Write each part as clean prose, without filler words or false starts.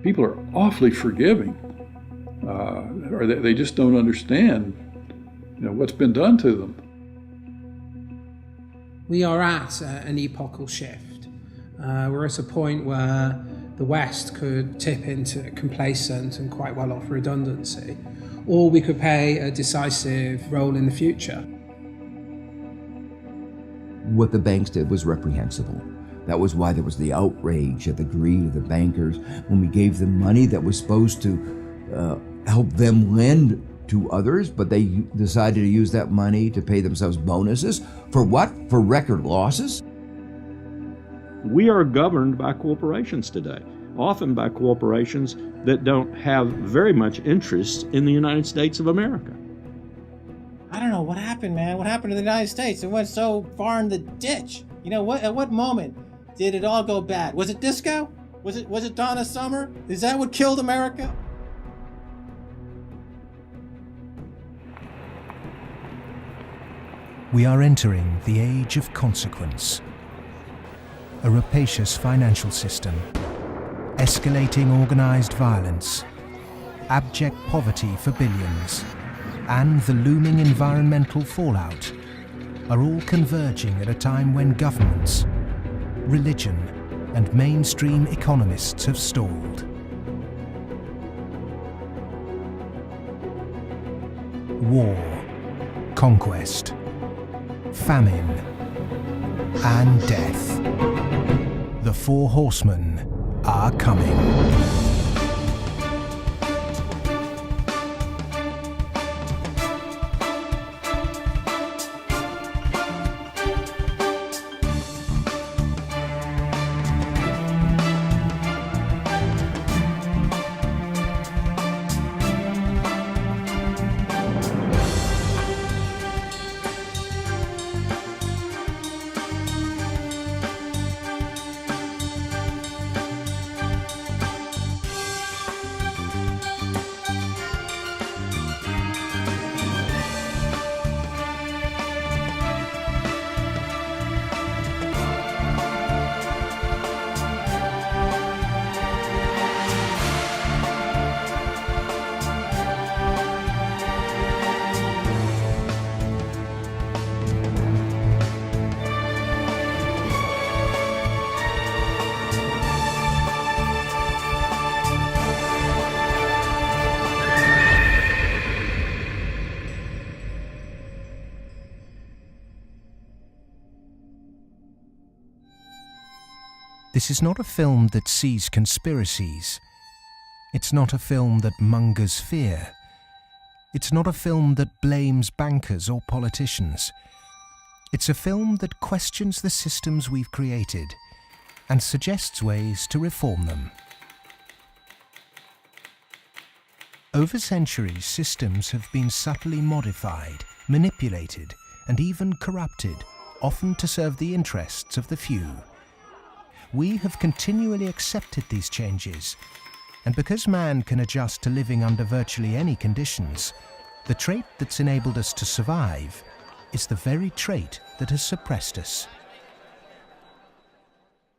people are awfully forgiving, or they just don't understand, what's been done to them. We are at an epochal shift. We're at a point where the West could tip into complacent and quite well-off redundancy, or we could play a decisive role in the future. What the banks did was reprehensible. That was why there was the outrage at the greed of the bankers when we gave them money that was supposed to help them lend to others, but they decided to use that money to pay themselves bonuses. For what? For record losses? We are governed by corporations today, often by corporations that don't have very much interest in the United States of America. I don't know what happened, man. What happened to the United States? It went so far in the ditch. At what moment did it all go bad? Was it disco? Was it Donna Summer? Is that what killed America? We are entering the age of consequence. A rapacious financial system, escalating organized violence, abject poverty for billions, and the looming environmental fallout are all converging at a time when governments, religion, and mainstream economists have stalled. War, conquest, famine, and death. The Four Horsemen are coming. This is not a film that sees conspiracies. It's not a film that mongers fear. It's not a film that blames bankers or politicians. It's a film that questions the systems we've created and suggests ways to reform them. Over centuries, systems have been subtly modified, manipulated, and even corrupted, often to serve the interests of the few. We have continually accepted these changes, and because man can adjust to living under virtually any conditions, the trait that's enabled us to survive is the very trait that has suppressed us.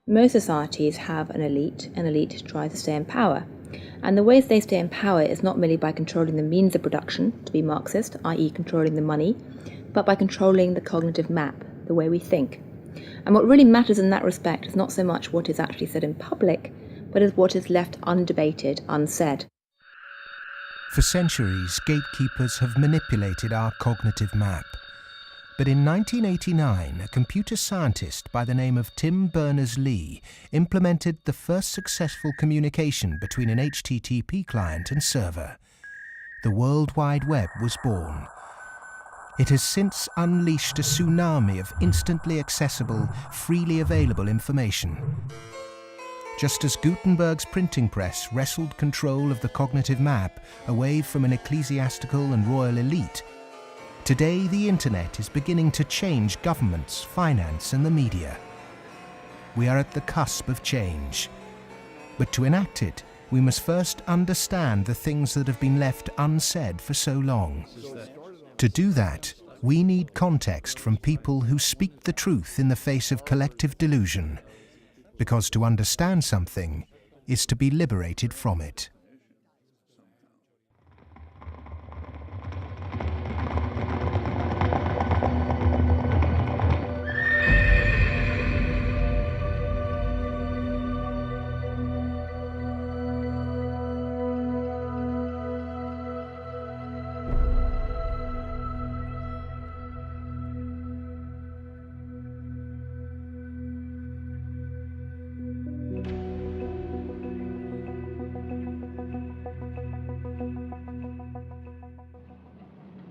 Most societies have an elite tries to stay in power. And the ways they stay in power is not merely by controlling the means of production, to be Marxist, i.e. controlling the money, but by controlling the cognitive map, the way we think. And what really matters in that respect is not so much what is actually said in public, but is what is left undebated, unsaid. For centuries, gatekeepers have manipulated our cognitive map. But in 1989, a computer scientist by the name of Tim Berners-Lee implemented the first successful communication between an HTTP client and server. The World Wide Web was born. It has since unleashed a tsunami of instantly accessible, freely available information. Just as Gutenberg's printing press wrestled control of the cognitive map away from an ecclesiastical and royal elite, today the internet is beginning to change governments, finance, and the media. We are at the cusp of change. But to enact it, we must first understand the things that have been left unsaid for so long. To do that, we need context from people who speak the truth in the face of collective delusion. Because to understand something, is to be liberated from it.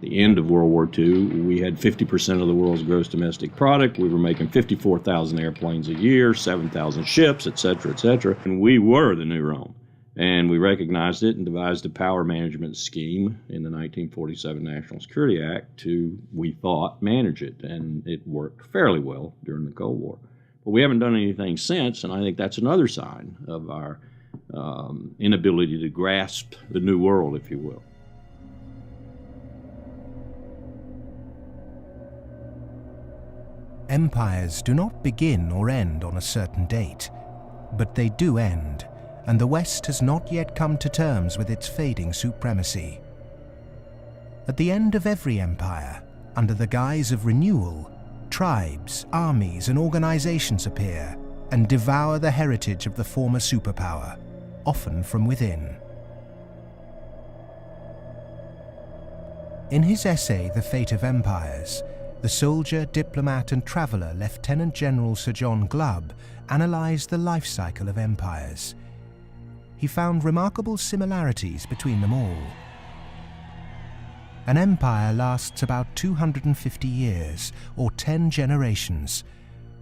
The end of World War II, we had 50% of the world's gross domestic product. We were making 54,000 airplanes a year, 7,000 ships, et cetera, and we were the new Rome. And we recognized it and devised a power management scheme in the 1947 National Security Act to, we thought, manage it. And it worked fairly well during the Cold War. But we haven't done anything since, and I think that's another sign of our inability to grasp the new world, if you will. Empires do not begin or end on a certain date, but they do end, and the West has not yet come to terms with its fading supremacy. At the end of every empire, under the guise of renewal, tribes, armies, and organizations appear and devour the heritage of the former superpower, often from within. In his essay, The Fate of Empires, the soldier, diplomat, and traveller Lieutenant General Sir John Glubb analysed the life cycle of empires. He found remarkable similarities between them all. An empire lasts about 250 years, or 10 generations,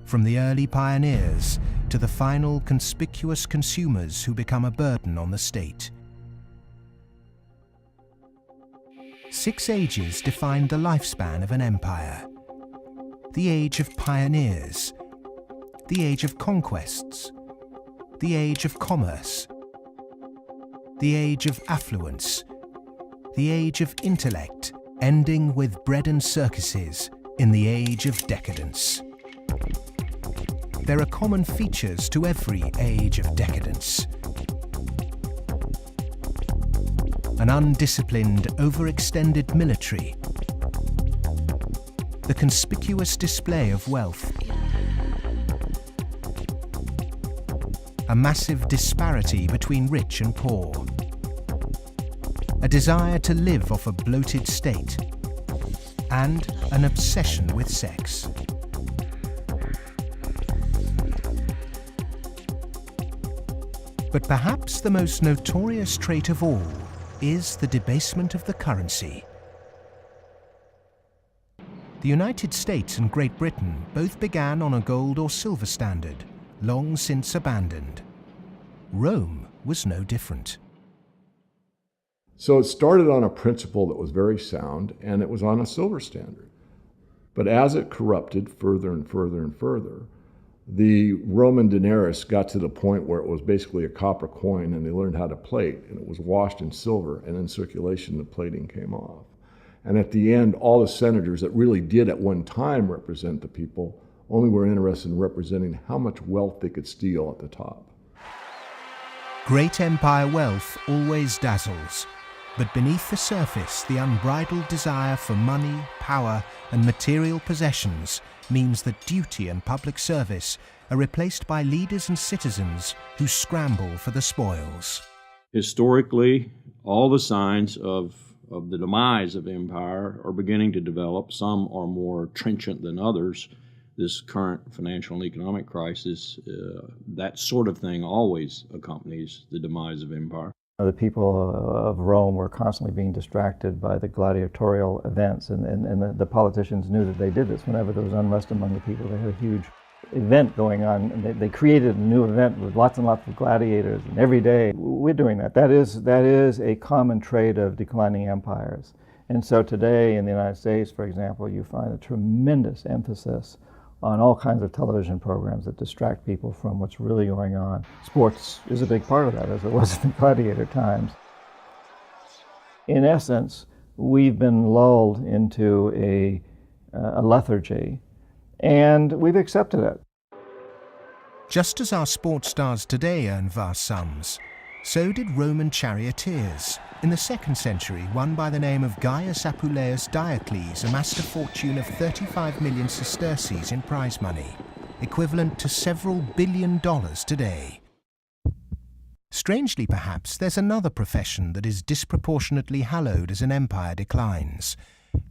from the early pioneers to the final conspicuous consumers who become a burden on the state. 6 ages defined the lifespan of an empire. The age of pioneers, the age of conquests, the age of commerce, the age of affluence, the age of intellect, ending with bread and circuses in the age of decadence. There are common features to every age of decadence. An undisciplined, overextended military, the conspicuous display of wealth, a massive disparity between rich and poor, a desire to live off a bloated state, and an obsession with sex. But perhaps the most notorious trait of all is the debasement of the currency. The United States and Great Britain both began on a gold or silver standard, long since abandoned. Rome was no different. So it started on a principle that was very sound, and it was on a silver standard. But as it corrupted further and further and further, the Roman denarius got to the point where it was basically a copper coin, and they learned how to plate, and it was washed in silver, and in circulation the plating came off. And at the end, all the senators that really did at one time represent the people only were interested in representing how much wealth they could steal at the top. Great empire wealth always dazzles, but beneath the surface, the unbridled desire for money, power, and material possessions means that duty and public service are replaced by leaders and citizens who scramble for the spoils. Historically, all the signs of the demise of empire are beginning to develop. Some are more trenchant than others. This current financial and economic crisis, that sort of thing always accompanies the demise of empire. The people of Rome were constantly being distracted by the gladiatorial events, and the politicians knew that they did this. Whenever there was unrest among the people, they had a huge event going on, and they created a new event with lots and lots of gladiators, and every day we're doing that. That is a common trait of declining empires. And so today in the United States, for example, you find a tremendous emphasis on all kinds of television programs that distract people from what's really going on. Sports is a big part of that, as it was in the gladiator times. In essence, we've been lulled into a lethargy, and we've accepted it. Just as our sports stars today earn vast sums, so did Roman charioteers. In the 2nd century, one by the name of Gaius Apuleius Diocles amassed a fortune of 35 million sesterces in prize money, equivalent to several $1 billion today. Strangely, perhaps, there's another profession that is disproportionately hallowed as an empire declines.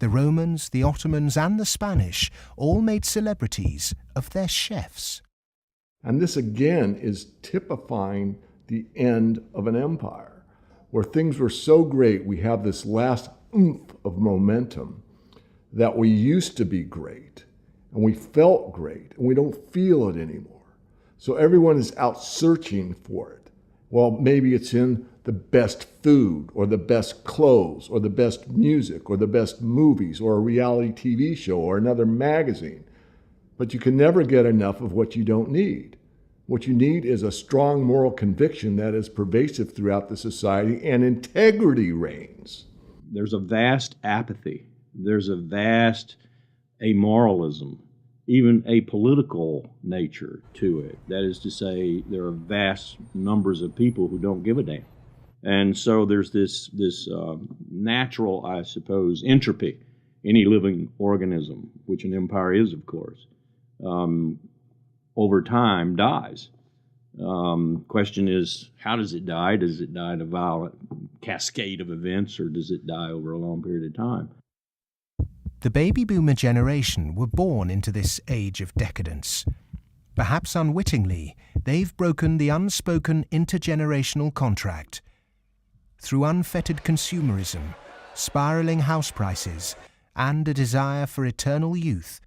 The Romans, the Ottomans, and the Spanish all made celebrities of their chefs. And this again is typifying the end of an empire, where things were so great, we have this last oomph of momentum that we used to be great, and we felt great, and we don't feel it anymore. So everyone is out searching for it. Well, maybe it's in the best food, or the best clothes, or the best music, or the best movies, or a reality TV show, or another magazine. But you can never get enough of what you don't need. What you need is a strong moral conviction that is pervasive throughout the society, and integrity reigns. There's a vast apathy. There's a vast amoralism, even a political nature to it. That is to say, there are vast numbers of people who don't give a damn. And so there's this natural, I suppose, entropy. Any living organism, which an empire is, of course, over time dies. Question is, how does it die? Does it die in a violent cascade of events, or does it die over a long period of time? The baby boomer generation were born into this age of decadence. Perhaps unwittingly, they've broken the unspoken intergenerational contract. Through unfettered consumerism, spiraling house prices, and a desire for eternal youth,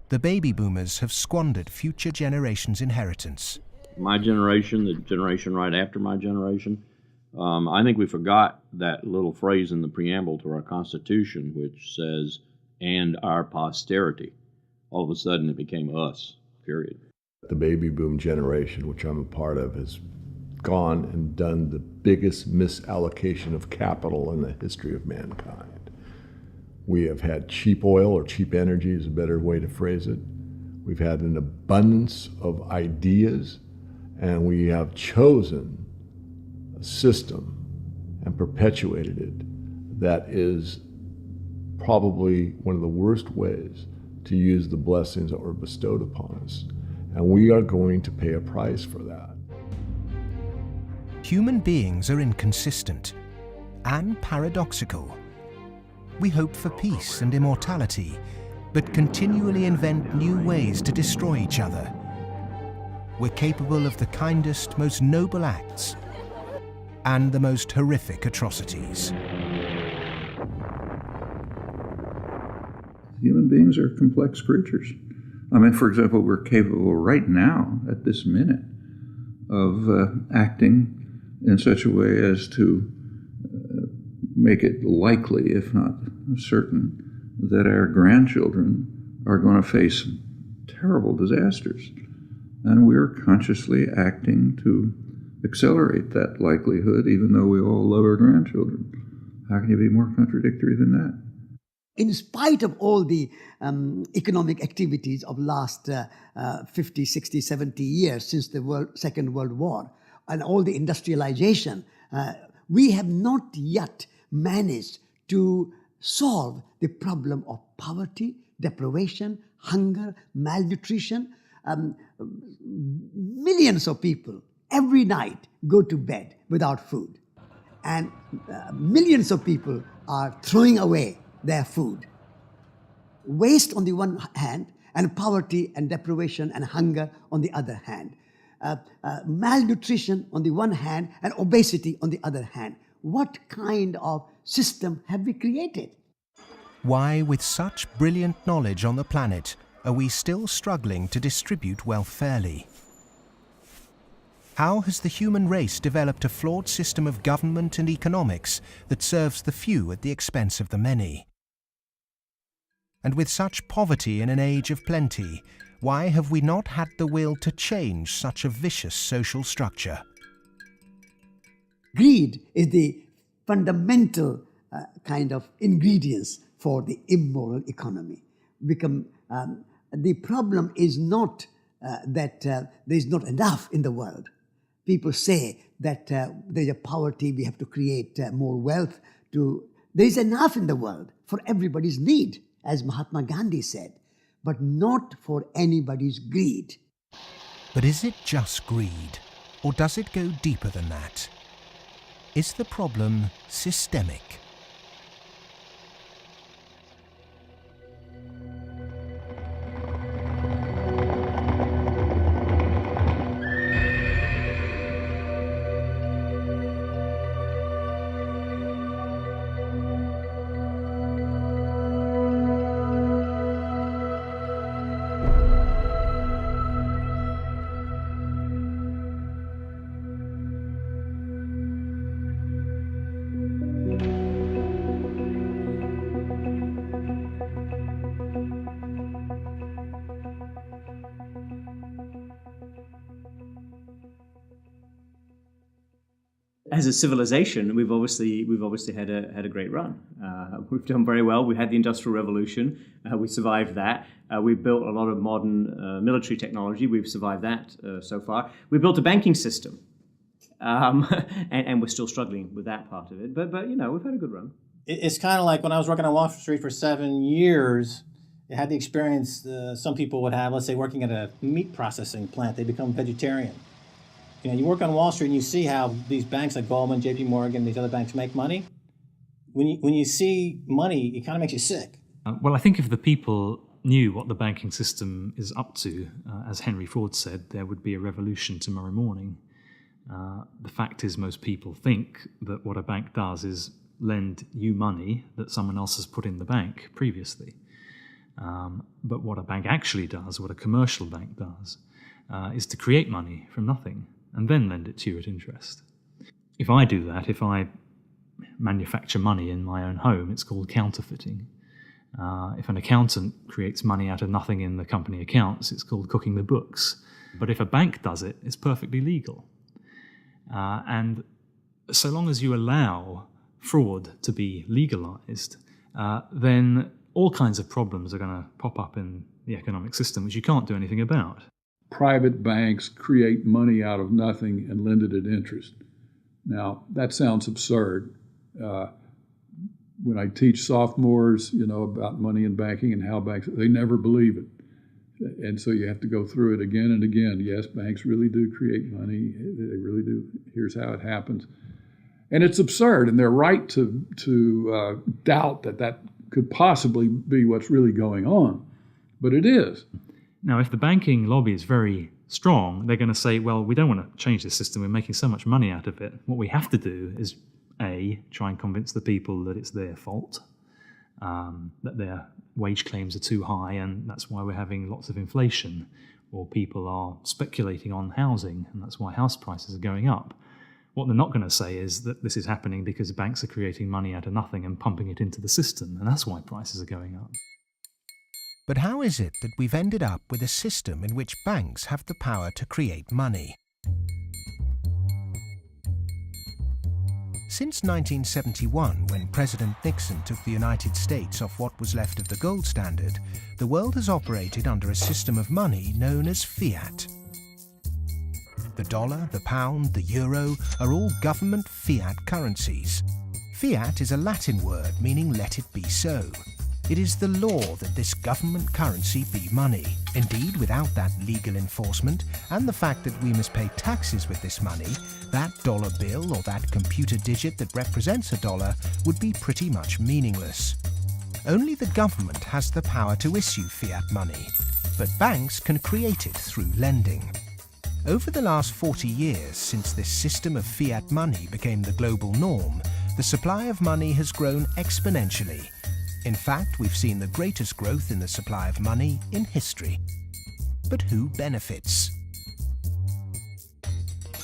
the baby boomers have squandered future generations' inheritance. My generation, the generation right after my generation, I think we forgot that little phrase in the preamble to our Constitution, which says, "and our posterity." All of a sudden it became us, period. The baby boom generation, which I'm a part of, has gone and done the biggest misallocation of capital in the history of mankind. We have had cheap oil, or cheap energy is a better way to phrase it. We've had an abundance of ideas, and we have chosen a system and perpetuated it that is probably one of the worst ways to use the blessings that were bestowed upon us. And we are going to pay a price for that. Human beings are inconsistent and paradoxical. We hope for peace and immortality, but continually invent new ways to destroy each other. We're capable of the kindest, most noble acts and the most horrific atrocities. Human beings are complex creatures. I mean, for example, we're capable right now, at this minute, of acting in such a way as to make it likely, if not certain, that our grandchildren are going to face terrible disasters. And we're consciously acting to accelerate that likelihood, even though we all love our grandchildren. How can you be more contradictory than that? In spite of all the economic activities of last 50, 60, 70 years since the Second World War, and all the industrialization, we have not yet managed to solve the problem of poverty, deprivation, hunger, malnutrition. Millions of people every night go to bed without food, and millions of people are throwing away their food. Waste on the one hand, and poverty and deprivation and hunger on the other hand. Malnutrition on the one hand, and obesity on the other hand. What kind of system have we created? Why, with such brilliant knowledge on the planet, are we still struggling to distribute wealth fairly? How has the human race developed a flawed system of government and economics that serves the few at the expense of the many? And with such poverty in an age of plenty, why have we not had the will to change such a vicious social structure? Greed is the fundamental kind of ingredients for the immoral economy. The problem is not that there's not enough in the world. People say that there's a poverty, we have to create more wealth. There's enough in the world for everybody's need, as Mahatma Gandhi said, but not for anybody's greed. But is it just greed, or does it go deeper than that? Is the problem systemic? As a civilization, we've obviously had a great run. We've done very well. We had the Industrial Revolution. We survived that. We built a lot of modern military technology. We've survived that so far. We built a banking system, and we're still struggling with that part of it. But we've had a good run. It's kind of like when I was working on Wall Street for 7 years. I had the experience some people would have. Let's say working at a meat processing plant, they become vegetarian. You work on Wall Street and you see how these banks like Goldman, J.P.Morgan, these other banks make money. When you see money, it kind of makes you sick. Well, I think if the people knew what the banking system is up to, as Henry Ford said, there would be a revolution tomorrow morning. The fact is most people think that what a bank does is lend you money that someone else has put in the bank previously. But what a bank actually does, what a commercial bank does, is to create money from nothing and then lend it to you at interest. If I do that, if I manufacture money in my own home, it's called counterfeiting. If an accountant creates money out of nothing in the company accounts, it's called cooking the books. But if a bank does it, it's perfectly legal. And so long as you allow fraud to be legalized, then all kinds of problems are going to pop up in the economic system, which you can't do anything about. Private banks create money out of nothing and lend it at interest. Now, that sounds absurd. When I teach sophomores, about money and banking and how banks, they never believe it. And so you have to go through it again and again. Yes, banks really do create money. They really do. Here's how it happens. And it's absurd, and they're right to doubt that could possibly be what's really going on. But it is. Now, if the banking lobby is very strong, they're going to say, well, we don't want to change the system. We're making so much money out of it. What we have to do is, A, try and convince the people that it's their fault, that their wage claims are too high, and that's why we're having lots of inflation, or people are speculating on housing, and that's why house prices are going up. What they're not going to say is that this is happening because banks are creating money out of nothing and pumping it into the system, and that's why prices are going up. But how is it that we've ended up with a system in which banks have the power to create money? Since 1971, when President Nixon took the United States off what was left of the gold standard, the world has operated under a system of money known as fiat. The dollar, the pound, the euro are all government fiat currencies. Fiat is a Latin word meaning let it be so. It is the law that this government currency be money. Indeed, without that legal enforcement and the fact that we must pay taxes with this money, that dollar bill or that computer digit that represents a dollar would be pretty much meaningless. Only the government has the power to issue fiat money, but banks can create it through lending. Over the last 40 years, since this system of fiat money became the global norm, the supply of money has grown exponentially. In fact, we've seen the greatest growth in the supply of money in history. But who benefits?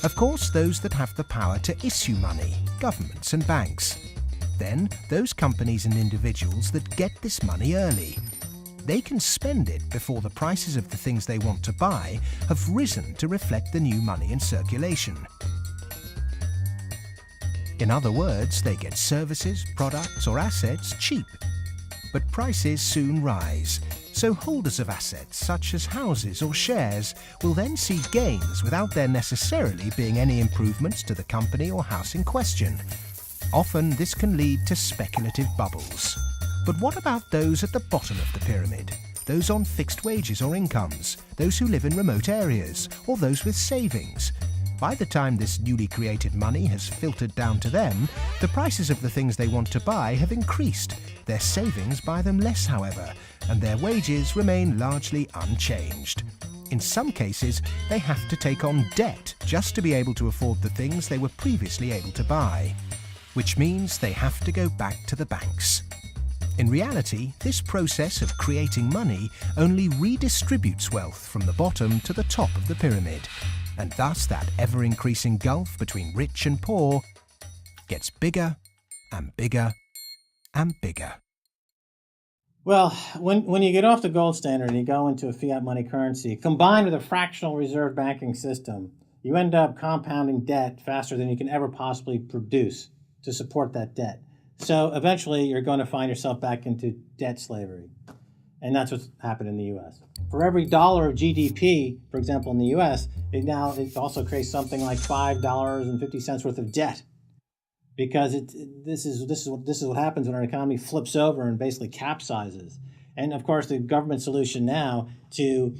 Of course, those that have the power to issue money, governments and banks. Then, those companies and individuals that get this money early. They can spend it before the prices of the things they want to buy have risen to reflect the new money in circulation. In other words, they get services, products or assets cheap. But prices soon rise. So holders of assets such as houses or shares will then see gains without there necessarily being any improvements to the company or house in question. Often this can lead to speculative bubbles. But what about those at the bottom of the pyramid? Those on fixed wages or incomes, those who live in remote areas, or those with savings? By the time this newly created money has filtered down to them, the prices of the things they want to buy have increased. Their savings buy them less, however, and their wages remain largely unchanged. In some cases, they have to take on debt just to be able to afford the things they were previously able to buy, which means they have to go back to the banks. In reality, this process of creating money only redistributes wealth from the bottom to the top of the pyramid, and thus that ever-increasing gulf between rich and poor gets bigger and bigger and bigger. Well, when you get off the gold standard and you go into a fiat money currency, combined with a fractional reserve banking system, you end up compounding debt faster than you can ever possibly produce to support that debt. So eventually you're going to find yourself back into debt slavery. And that's what's happened in the U.S. For every dollar of GDP, for example, in the U.S., it also creates something like $5.50 worth of debt, because this is what happens when our economy flips over and basically capsizes. And of course, the government solution now to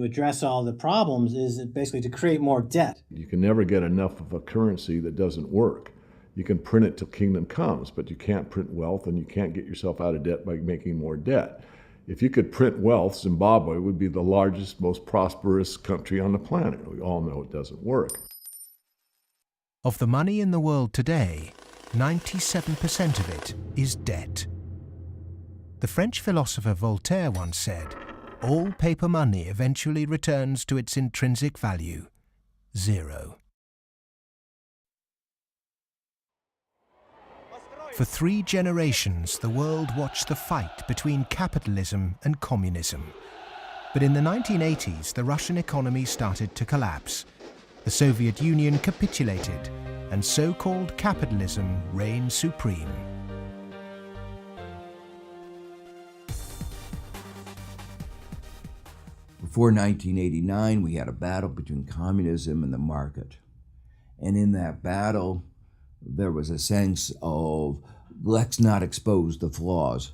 address all the problems is basically to create more debt. You can never get enough of a currency that doesn't work. You can print it till kingdom comes, but you can't print wealth, and you can't get yourself out of debt by making more debt. If you could print wealth, Zimbabwe would be the largest, most prosperous country on the planet. We all know it doesn't work. Of the money in the world today, 97% of it is debt. The French philosopher Voltaire once said, "All paper money eventually returns to its intrinsic value, zero." For 3 generations, the world watched the fight between capitalism and communism. But in the 1980s, the Russian economy started to collapse. The Soviet Union capitulated, and so-called capitalism reigned supreme. Before 1989, we had a battle between communism and the market. And in that battle, there was a sense of, let's not expose the flaws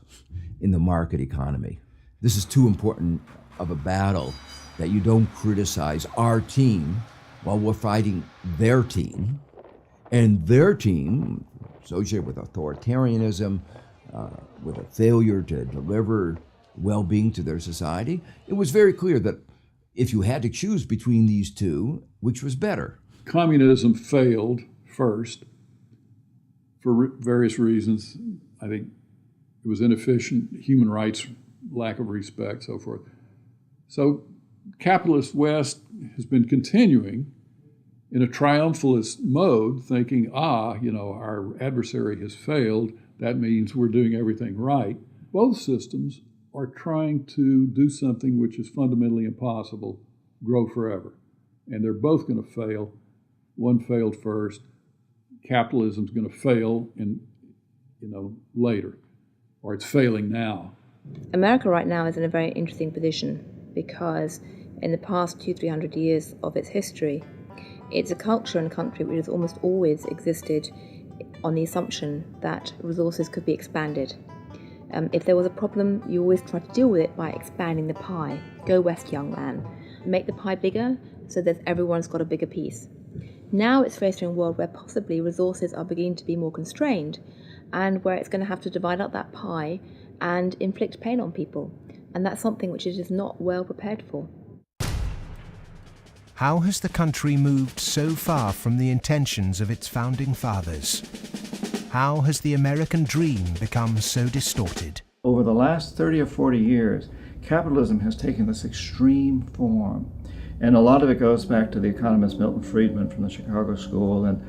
in the market economy. This is too important of a battle that you don't criticize our team while we're fighting their team. And their team, associated with authoritarianism, with a failure to deliver well-being to their society, it was very clear that if you had to choose between these two, which was better? Communism failed first for various reasons. I think it was inefficient, human rights, lack of respect, so forth. So capitalist West has been continuing in a triumphalist mode, thinking, our adversary has failed. That means we're doing everything right. Both systems are trying to do something which is fundamentally impossible, grow forever. And they're both going to fail. One failed first. Capitalism's going to fail later, or it's failing now. America right now is in a very interesting position because in the past 200-300 years of its history, it's a culture and a country which has almost always existed on the assumption that resources could be expanded. If there was a problem, you always try to deal with it by expanding the pie. Go west, young man. Make the pie bigger so that everyone's got a bigger piece. Now it's faced in a world where possibly resources are beginning to be more constrained and where it's going to have to divide up that pie and inflict pain on people. And that's something which it is not well prepared for. How has the country moved so far from the intentions of its founding fathers? How has the American dream become so distorted? Over the last 30 or 40 years, capitalism has taken this extreme form. And a lot of it goes back to the economist Milton Friedman from the Chicago School and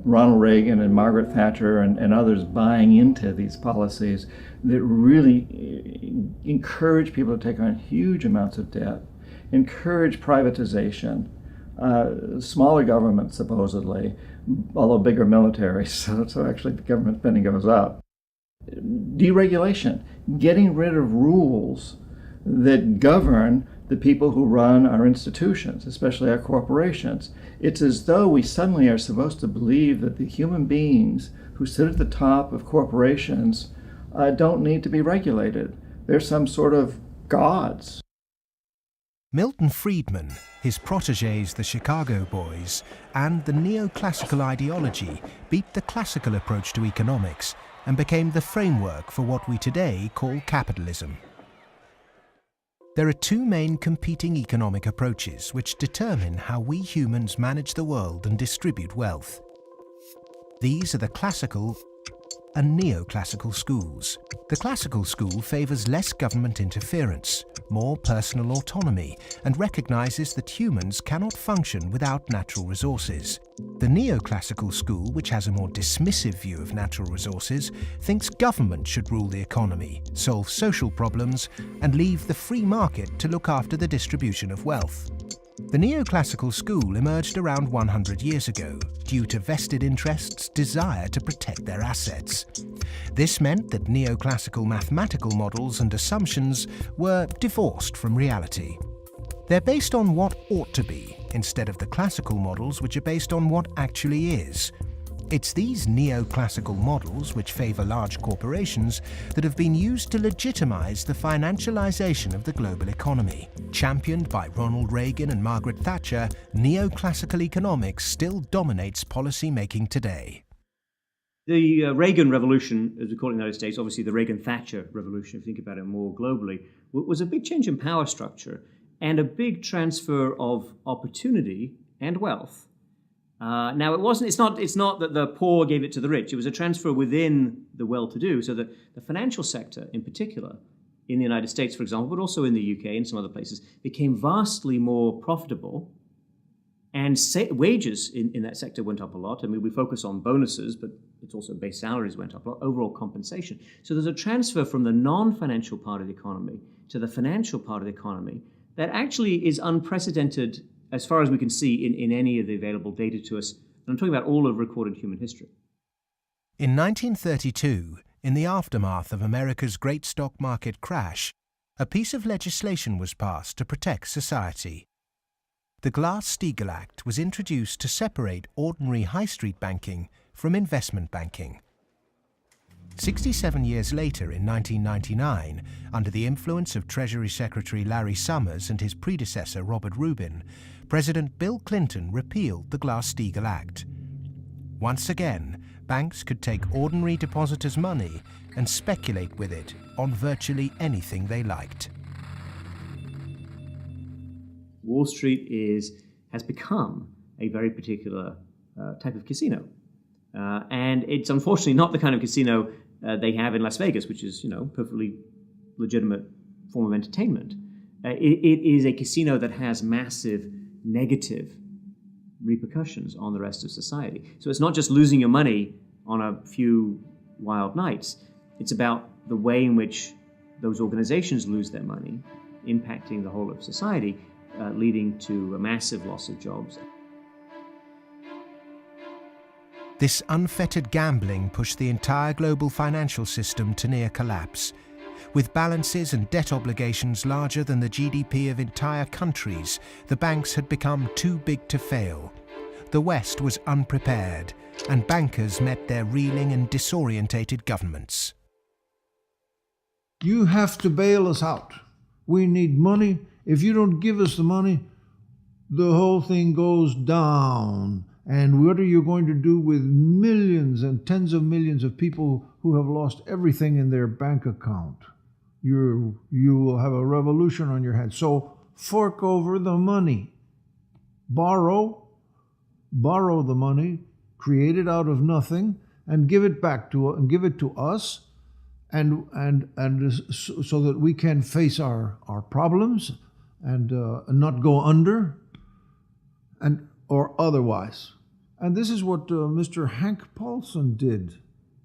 Ronald Reagan and Margaret Thatcher and others buying into these policies that really encourage people to take on huge amounts of debt, encourage privatization, smaller government supposedly, although bigger military, so actually the government spending goes up. deregulation, getting rid of rules that govern the people who run our institutions, especially our corporations. It's as though we suddenly are supposed to believe that the human beings who sit at the top of corporations don't need to be regulated. They're some sort of gods. Milton Friedman, his protégés the Chicago Boys, and the neoclassical ideology beat the classical approach to economics and became the framework for what we today call capitalism. There are two main competing economic approaches which determine how we humans manage the world and distribute wealth. These are the classical and neoclassical schools. The classical school favours less government interference, more personal autonomy, and recognises that humans cannot function without natural resources. The neoclassical school, which has a more dismissive view of natural resources, thinks government should rule the economy, solve social problems, and leave the free market to look after the distribution of wealth. The neoclassical school emerged around 100 years ago due to vested interests' desire to protect their assets. This meant that neoclassical mathematical models and assumptions were divorced from reality. They're based on what ought to be, instead of the classical models which are based on what actually is. It's these neoclassical models, which favour large corporations, that have been used to legitimise the financialisation of the global economy. Championed by Ronald Reagan and Margaret Thatcher, neoclassical economics still dominates policy-making today. The Reagan Revolution, as we call it in the United States, obviously the Reagan-Thatcher Revolution, if you think about it more globally, was a big change in power structure and a big transfer of opportunity and wealth. Now, it's not that the poor gave it to the rich. It was a transfer within the well-to-do, so that the financial sector in particular, in the United States, for example, but also in the UK and some other places, became vastly more profitable, and wages in that sector went up a lot. I mean, we focus on bonuses, but it's also base salaries went up a lot, overall compensation. So there's a transfer from the non-financial part of the economy to the financial part of the economy that actually is unprecedented as far as we can see in any of the available data to us. And I'm talking about all of recorded human history. In 1932, in the aftermath of America's great stock market crash, a piece of legislation was passed to protect society. The Glass-Steagall Act was introduced to separate ordinary high street banking from investment banking. 67 years later, in 1999, under the influence of Treasury Secretary Larry Summers and his predecessor Robert Rubin, President Bill Clinton repealed the Glass-Steagall Act. Once again, banks could take ordinary depositors' money and speculate with it on virtually anything they liked. Wall Street has become a very particular type of casino. And it's unfortunately not the kind of casino they have in Las Vegas, which is, perfectly legitimate form of entertainment. It is a casino that has massive negative repercussions on the rest of society. So it's not just losing your money on a few wild nights. It's about the way in which those organizations lose their money, impacting the whole of society, leading to a massive loss of jobs. This unfettered gambling pushed the entire global financial system to near collapse. With balances and debt obligations larger than the GDP of entire countries, the banks had become too big to fail. The West was unprepared, and bankers met their reeling and disorientated governments. You have to bail us out. We need money. If you don't give us the money, the whole thing goes down. And what are you going to do with millions and tens of millions of people who have lost everything in their bank account? You will have a revolution on your hands. So fork over the money. Borrow the money, create it out of nothing, and give it back to us, and so that we can face our problems and not go under, or otherwise. And this is what Mr. Hank Paulson did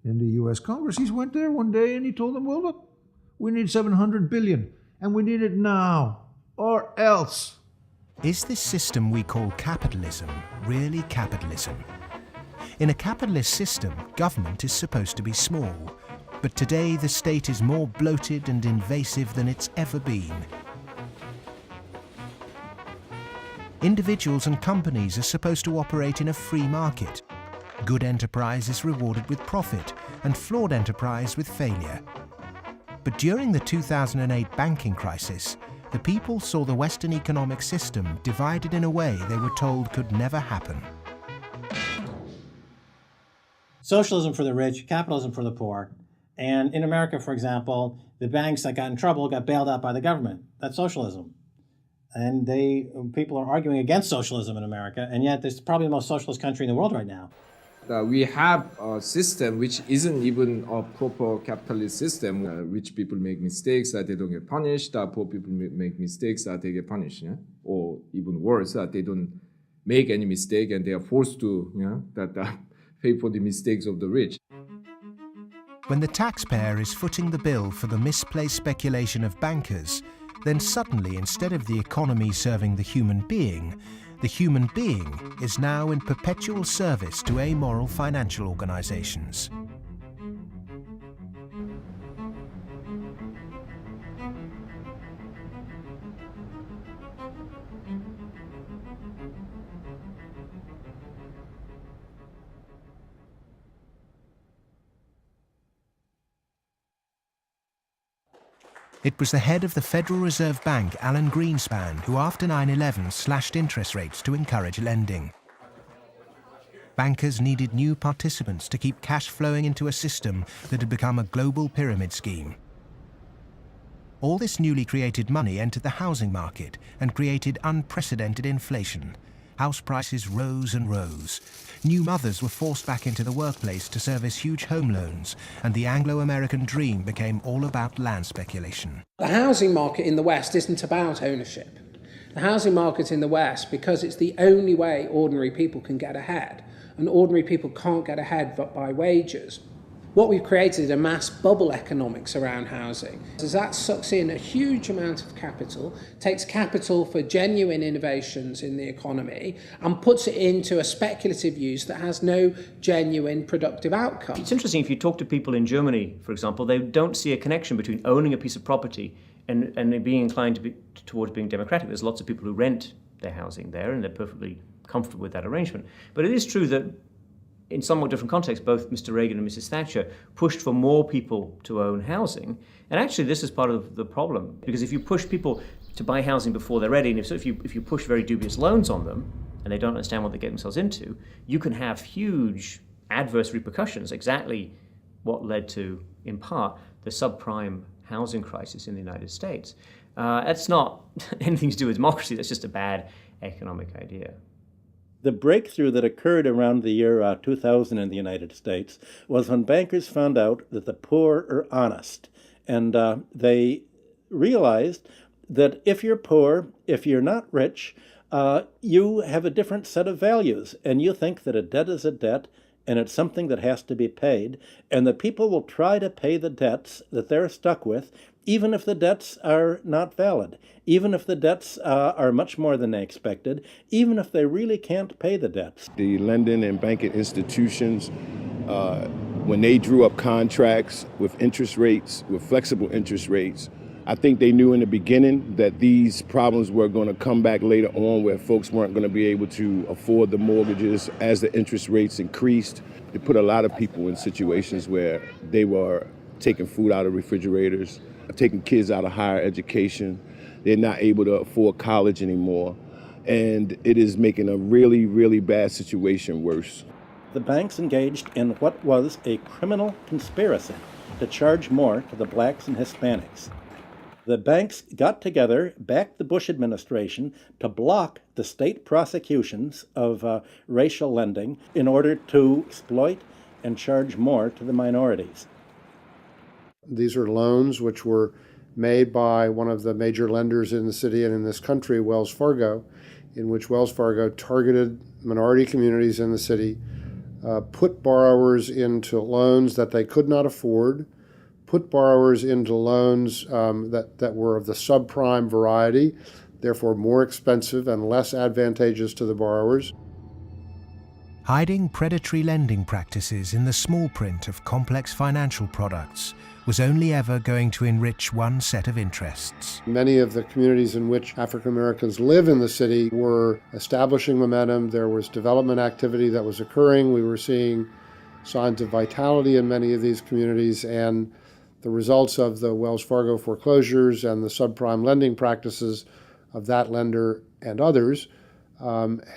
in the U.S. Congress. He went there one day and he told them, well, look, we need $700 billion, and we need it now, or else. Is this system we call capitalism really capitalism? In a capitalist system, government is supposed to be small. But today the state is more bloated and invasive than it's ever been. Individuals and companies are supposed to operate in a free market. Good enterprise is rewarded with profit and flawed enterprise with failure. But during the 2008 banking crisis, the people saw the Western economic system divided in a way they were told could never happen. Socialism for the rich, capitalism for the poor. And in America, for example, the banks that got in trouble got bailed out by the government. That's socialism. And people are arguing against socialism in America, and yet it's probably the most socialist country in the world right now. We have a system which isn't even a proper capitalist system. Rich people make mistakes that they don't get punished. Poor people make mistakes that they get punished. Yeah? Or even worse, that they don't make any mistake and they are forced to pay for the mistakes of the rich. When the taxpayer is footing the bill for the misplaced speculation of bankers, then suddenly, instead of the economy serving the human being is now in perpetual service to amoral financial organizations. It was the head of the Federal Reserve Bank, Alan Greenspan, who after 9/11 slashed interest rates to encourage lending. Bankers needed new participants to keep cash flowing into a system that had become a global pyramid scheme. All this newly created money entered the housing market and created unprecedented inflation. House prices rose and rose. New mothers were forced back into the workplace to service huge home loans, and the Anglo-American dream became all about land speculation. The housing market in the West isn't about ownership. The housing market in the West, because it's the only way ordinary people can get ahead, and ordinary people can't get ahead but by wages. What we've created is a mass bubble economics around housing. As that sucks in a huge amount of capital, takes capital for genuine innovations in the economy, and puts it into a speculative use that has no genuine productive outcome. It's interesting, if you talk to people in Germany, for example, they don't see a connection between owning a piece of property and being inclined towards being democratic. There's lots of people who rent their housing there, and they're perfectly comfortable with that arrangement. But it is true that in somewhat different contexts, both Mr. Reagan and Mrs. Thatcher pushed for more people to own housing. And actually, this is part of the problem, because if you push people to buy housing before they're ready, and if you push very dubious loans on them, and they don't understand what they get themselves into, you can have huge adverse repercussions, exactly what led to, in part, the subprime housing crisis in the United States. That's not anything to do with democracy, that's just a bad economic idea. The breakthrough that occurred around the year 2000 in the United States was when bankers found out that the poor are honest. And they realized that if you're poor, if you're not rich, you have a different set of values. And you think that a debt is a debt, and it's something that has to be paid. And that people will try to pay the debts that they're stuck with, even if the debts are not valid, even if the debts are much more than they expected, even if they really can't pay the debts. The lending and banking institutions, when they drew up contracts with interest rates, with flexible interest rates, I think they knew in the beginning that these problems were going to come back later on, where folks weren't going to be able to afford the mortgages as the interest rates increased. It put a lot of people in situations where they were taking food out of refrigerators, taking kids out of higher education. They're not able to afford college anymore. And it is making a really, really bad situation worse. The banks engaged in what was a criminal conspiracy to charge more to the blacks and Hispanics. The banks got together, backed the Bush administration to block the state prosecutions of racial lending in order to exploit and charge more to the minorities. These are loans which were made by one of the major lenders in the city and in this country, Wells Fargo, in which Wells Fargo targeted minority communities in the city, put borrowers into loans that they could not afford, put borrowers into loans that were of the subprime variety, therefore more expensive and less advantageous to the borrowers. Hiding predatory lending practices in the small print of complex financial products was only ever going to enrich one set of interests. Many of the communities in which African Americans live in the city were establishing momentum. There was development activity that was occurring. We were seeing signs of vitality in many of these communities, and the results of the Wells Fargo foreclosures and the subprime lending practices of that lender and others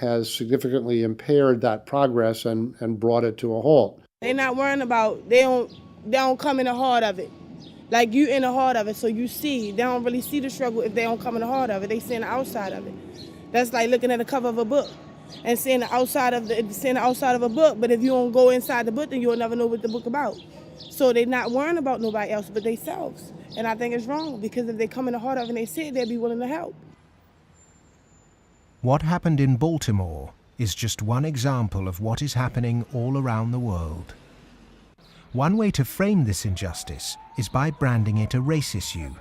has significantly impaired that progress and brought it to a halt. They're not worrying about, they don't come in the heart of it. Like you in the heart of it, so you see. They don't really see the struggle if they don't come in the heart of it. They see the outside of it. That's like looking at the cover of a book and seeing the outside of a book, but if you don't go inside the book, then you'll never know what the book about. So they're not worrying about nobody else but themselves. And I think it's wrong, because if they come in the heart of it and they see it, they'll be willing to help. What happened in Baltimore is just one example of what is happening all around the world. One way to frame this injustice is by branding it a race issue.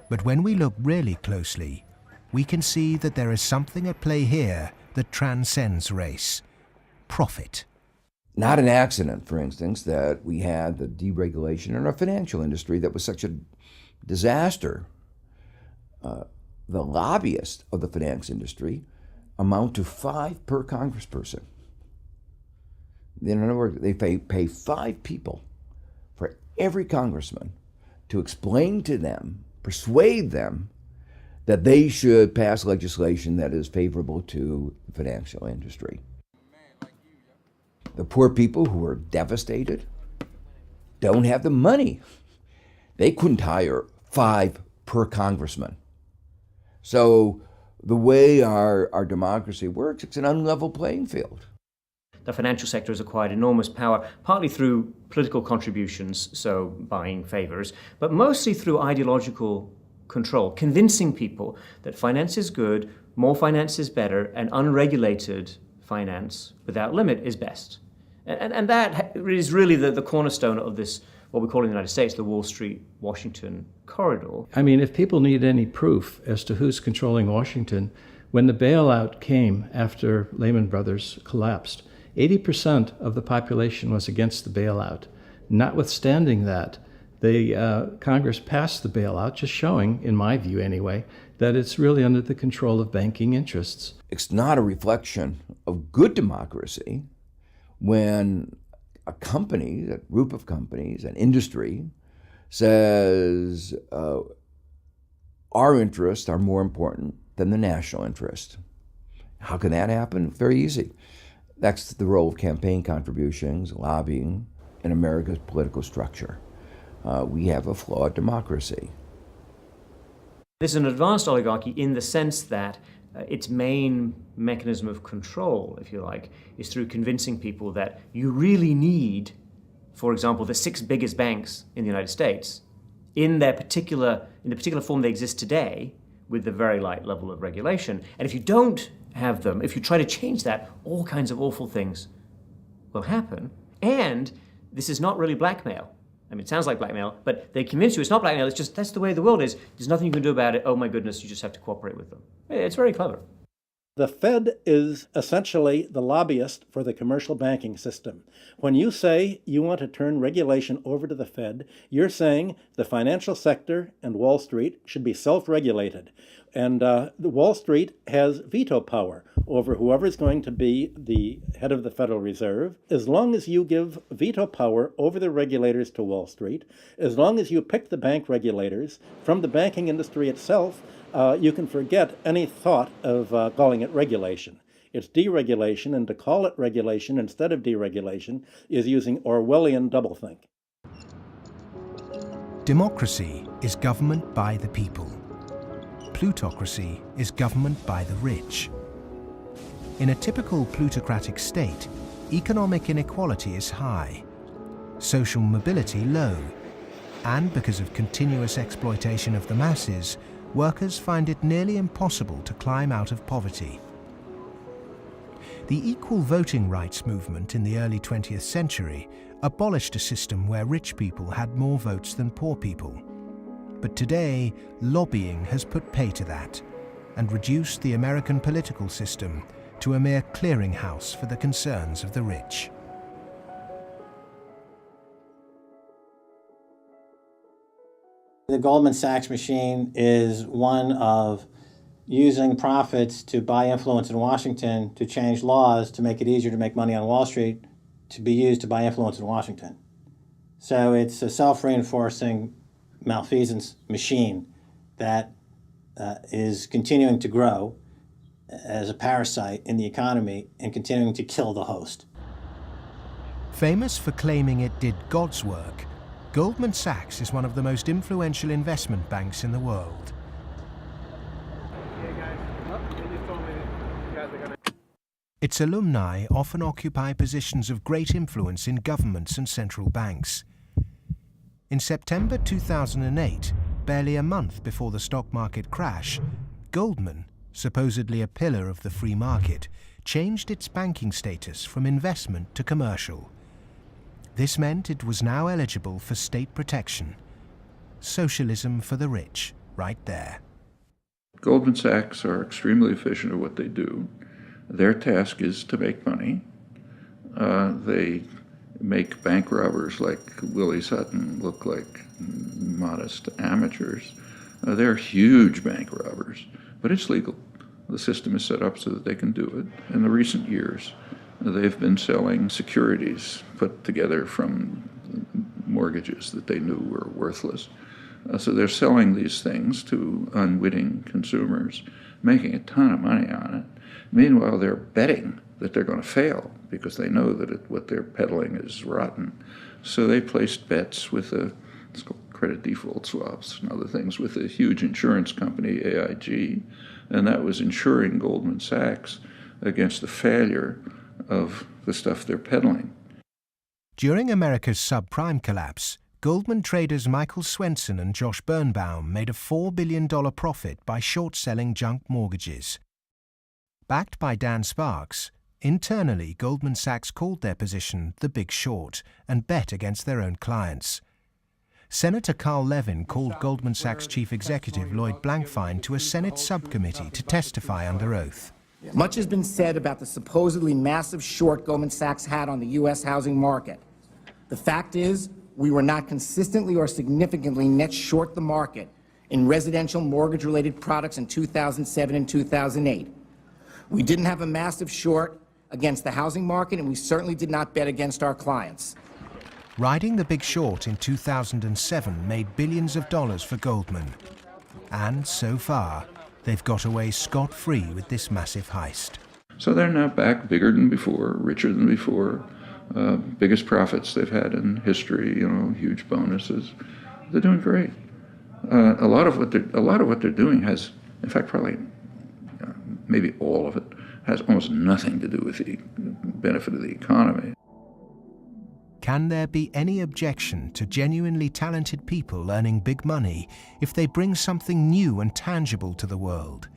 But when we look really closely, we can see that there is something at play here that transcends race: profit. Not an accident, for instance, that we had the deregulation in our financial industry that was such a disaster. The lobbyists of the finance industry amount to 5 per congressperson. In other words, they pay 5 people for every congressman to explain to them, persuade them, that they should pass legislation that is favorable to the financial industry. The poor people who are devastated don't have the money. They couldn't hire 5 per congressman. So the way our democracy works, it's an unlevel playing field. The financial sector has acquired enormous power, partly through political contributions, so buying favors, but mostly through ideological control, convincing people that finance is good, more finance is better, and unregulated finance without limit is best. And that is really the cornerstone of this, what we call in the United States, the Wall Street-Washington corridor. I mean, if people need any proof as to who's controlling Washington, when the bailout came after Lehman Brothers collapsed, 80% of the population was against the bailout. Notwithstanding that, the Congress passed the bailout, just showing, in my view anyway, that it's really under the control of banking interests. It's not a reflection of good democracy when a company, a group of companies, an industry, says our interests are more important than the national interest. How can that happen? Very easy. That's the role of campaign contributions, lobbying, in America's political structure. We have a flawed democracy. This is an advanced oligarchy in the sense that its main mechanism of control, if you like, is through convincing people that you really need, for example, the 6 biggest banks in the United States in the particular form they exist today, with the very light level of regulation. And if you don't have them, if you try to change that, all kinds of awful things will happen. And this is not really blackmail. I mean, it sounds like blackmail, but they convince you it's not blackmail, it's just that's the way the world is. There's nothing you can do about it. Oh my goodness, you just have to cooperate with them. It's very clever. The Fed is essentially the lobbyist for the commercial banking system. When you say you want to turn regulation over to the Fed, you're saying the financial sector and Wall Street should be self-regulated. And Wall Street has veto power over whoever is going to be the head of the Federal Reserve. As long as you give veto power over the regulators to Wall Street, as long as you pick the bank regulators from the banking industry itself, you can forget any thought of calling it regulation. It's deregulation, and to call it regulation instead of deregulation is using Orwellian doublethink. Democracy is government by the people. Plutocracy is government by the rich. In a typical plutocratic state, economic inequality is high, social mobility low, and because of continuous exploitation of the masses, workers find it nearly impossible to climb out of poverty. The equal voting rights movement in the early 20th century abolished a system where rich people had more votes than poor people. But today, lobbying has put pay to that and reduced the American political system to a mere clearinghouse for the concerns of the rich. The Goldman Sachs machine is one of using profits to buy influence in Washington to change laws to make it easier to make money on Wall Street to be used to buy influence in Washington. So it's a self-reinforcing malfeasance machine that is continuing to grow as a parasite in the economy and continuing to kill the host. Famous for claiming it did God's work, Goldman Sachs is one of the most influential investment banks in the world. Its alumni often occupy positions of great influence in governments and central banks. In September 2008, barely a month before the stock market crash, Goldman, supposedly a pillar of the free market, changed its banking status from investment to commercial. This meant it was now eligible for state protection. Socialism for the rich, right there. Goldman Sachs are extremely efficient at what they do. Their task is to make money. They make bank robbers like Willie Sutton look like modest amateurs. They're huge bank robbers, but it's legal. The system is set up so that they can do it. In the recent years, they've been selling securities put together from mortgages that they knew were worthless. So they're selling these things to unwitting consumers, making a ton of money on it. Meanwhile, they're betting that they're going to fail because they know that what they're peddling is rotten. So they placed bets with it's called credit default swaps and other things with a huge insurance company, AIG, and that was insuring Goldman Sachs against the failure of the stuff they're peddling. During America's subprime collapse, Goldman traders Michael Swenson and Josh Birnbaum made a $4 billion profit by short-selling junk mortgages. Backed by Dan Sparks, internally Goldman Sachs called their position the Big Short and bet against their own clients. Senator Carl Levin called Goldman Sachs chief executive Lloyd Blankfein to a Senate subcommittee to testify under oath. Much has been said about the supposedly massive short Goldman Sachs had on the U.S. housing market. The fact is, we were not consistently or significantly net short the market in residential mortgage-related products in 2007 and 2008. We didn't have a massive short against the housing market, and we certainly did not bet against our clients. Riding the Big Short in 2007 made billions of dollars for Goldman. And so far, they've got away scot-free with this massive heist. So they're now back bigger than before, richer than before, biggest profits they've had in history, huge bonuses. They're doing great. A lot of what they're doing has, in fact, probably maybe all of it, has almost nothing to do with the benefit of the economy. Can there be any objection to genuinely talented people earning big money if they bring something new and tangible to the world?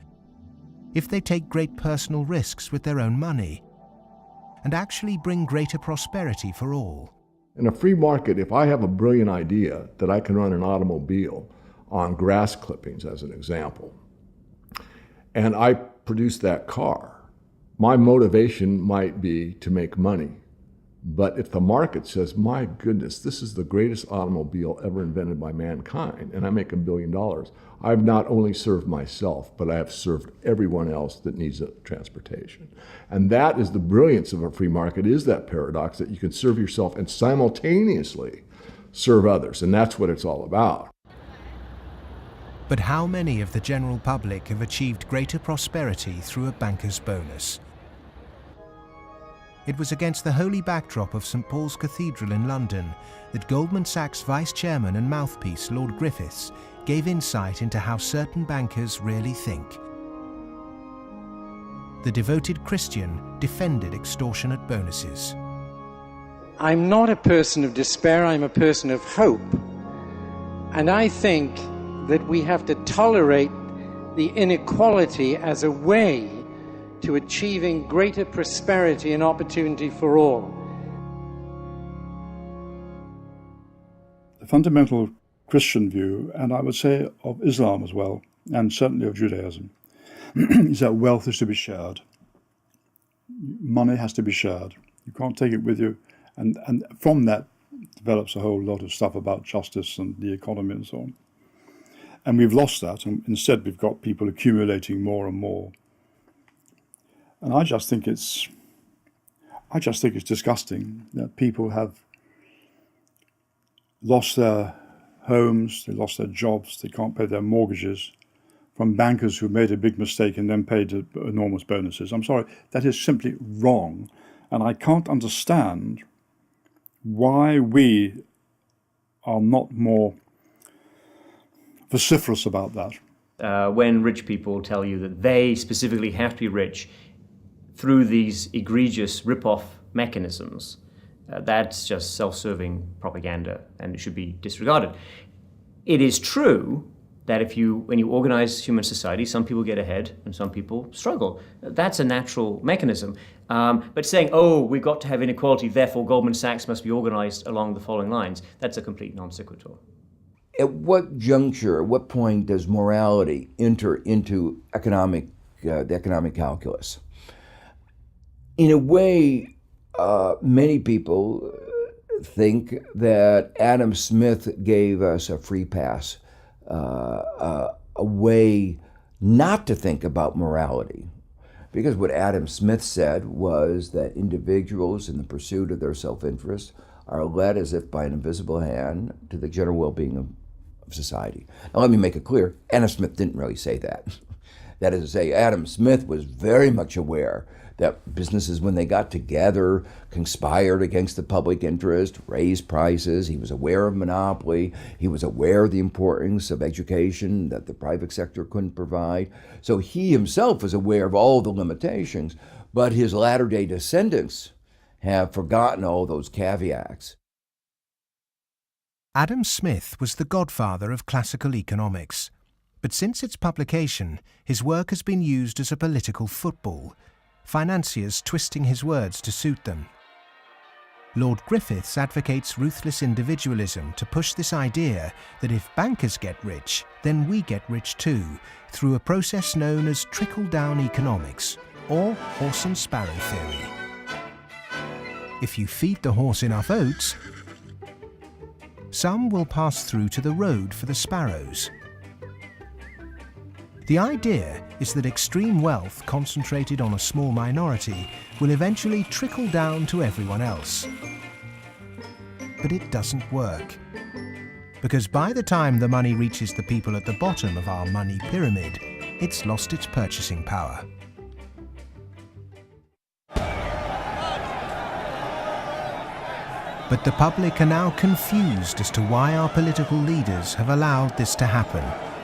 If they take great personal risks with their own money and actually bring greater prosperity for all? In a free market, if I have a brilliant idea that I can run an automobile on grass clippings, as an example, and I produce that car, my motivation might be to make money. But if the market says, my goodness, this is the greatest automobile ever invented by mankind, and I make $1 billion, I've not only served myself, but I have served everyone else that needs transportation. And that is the brilliance of a free market, is that paradox that you can serve yourself and simultaneously serve others. And that's what it's all about. But how many of the general public have achieved greater prosperity through a banker's bonus? It was against the holy backdrop of St. Paul's Cathedral in London that Goldman Sachs vice chairman and mouthpiece Lord Griffiths gave insight into how certain bankers really think. The devoted Christian defended extortionate bonuses. I'm not a person of despair, I'm a person of hope. And I think that we have to tolerate the inequality as a way to achieving greater prosperity and opportunity for all. The fundamental Christian view, and I would say of Islam as well, and certainly of Judaism, is that wealth is to be shared. money has to be shared. You can't take it with you. And from that develops a whole lot of stuff about justice and the economy and so on. And we've lost that, and instead we've got people accumulating more and more. And I just think it's disgusting that people have lost their homes, they lost their jobs, they can't pay their mortgages from bankers who made a big mistake and then paid enormous bonuses. I'm sorry, that is simply wrong. And I can't understand why we are not more vociferous about that. When rich people tell you that they specifically have to be rich through these egregious rip-off mechanisms, that's just self-serving propaganda and it should be disregarded. It is true that when you organize human society, some people get ahead and some people struggle. That's a natural mechanism. But saying, oh, we've got to have inequality, therefore Goldman Sachs must be organized along the following lines, that's a complete non sequitur. At what juncture, at what point does morality enter into the economic calculus? In a way, many people think that Adam Smith gave us a free pass, a way not to think about morality. Because what Adam Smith said was that individuals in the pursuit of their self-interest are led as if by an invisible hand to the general well-being of society. Now let me make it clear, Adam Smith didn't really say that. That is to say, Adam Smith was very much aware that businesses, when they got together, conspired against the public interest, raised prices. He was aware of monopoly. He was aware of the importance of education that the private sector couldn't provide. So he himself was aware of all the limitations, but his latter-day descendants have forgotten all those caveats. Adam Smith was the godfather of classical economics, but since its publication, his work has been used as a political football, financiers twisting his words to suit them. Lord Griffiths advocates ruthless individualism to push this idea that if bankers get rich, then we get rich too, through a process known as trickle-down economics, or horse and sparrow theory. If you feed the horse enough oats, some will pass through to the road for the sparrows. The idea is that extreme wealth concentrated on a small minority will eventually trickle down to everyone else. But it doesn't work. Because by the time the money reaches the people at the bottom of our money pyramid, it's lost its purchasing power. But the public are now confused as to why our political leaders have allowed this to happen,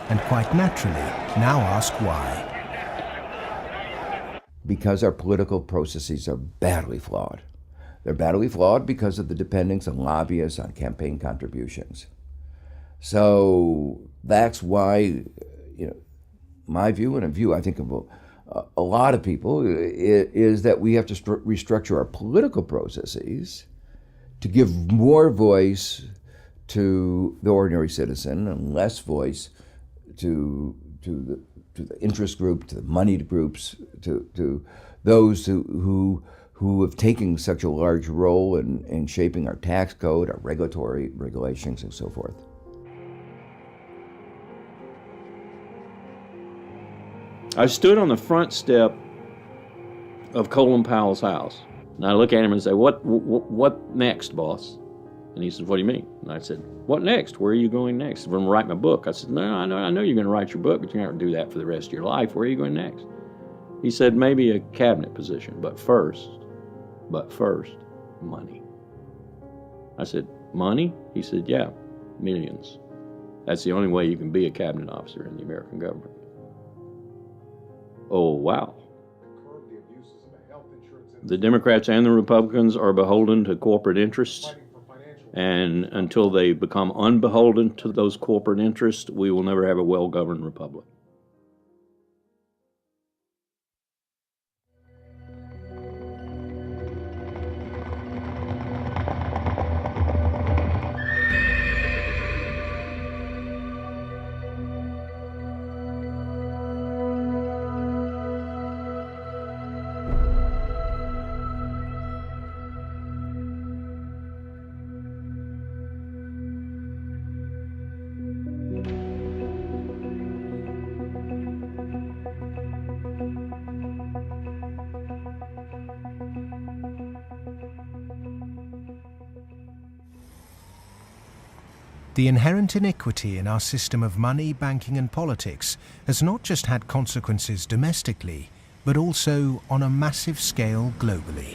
and quite naturally now ask why. Because our political processes are badly flawed. They're badly flawed because of the dependence on lobbyists, on campaign contributions. So that's why, my view, and a view I think of a lot of people, is that we have to restructure our political processes to give more voice to the ordinary citizen and less voice to the interest group, to the moneyed groups, to those who have taken such a large role in shaping our tax code, our regulatory regulations, and so forth. I stood on the front step of Colin Powell's house, and I look at him and say, what next, boss? And he says, what do you mean? And I said, what next? Where are you going next? I'm going to write my book. I said, no, I know you're going to write your book, but you're not going to do that for the rest of your life. Where are you going next? He said, maybe a cabinet position, but first, money. I said, money? He said, yeah, millions. That's the only way you can be a cabinet officer in the American government. Oh, wow. The Democrats and the Republicans are beholden to corporate interests, and until they become unbeholden to those corporate interests, we will never have a well-governed republic. The inherent iniquity in our system of money, banking and politics has not just had consequences domestically, but also on a massive scale globally.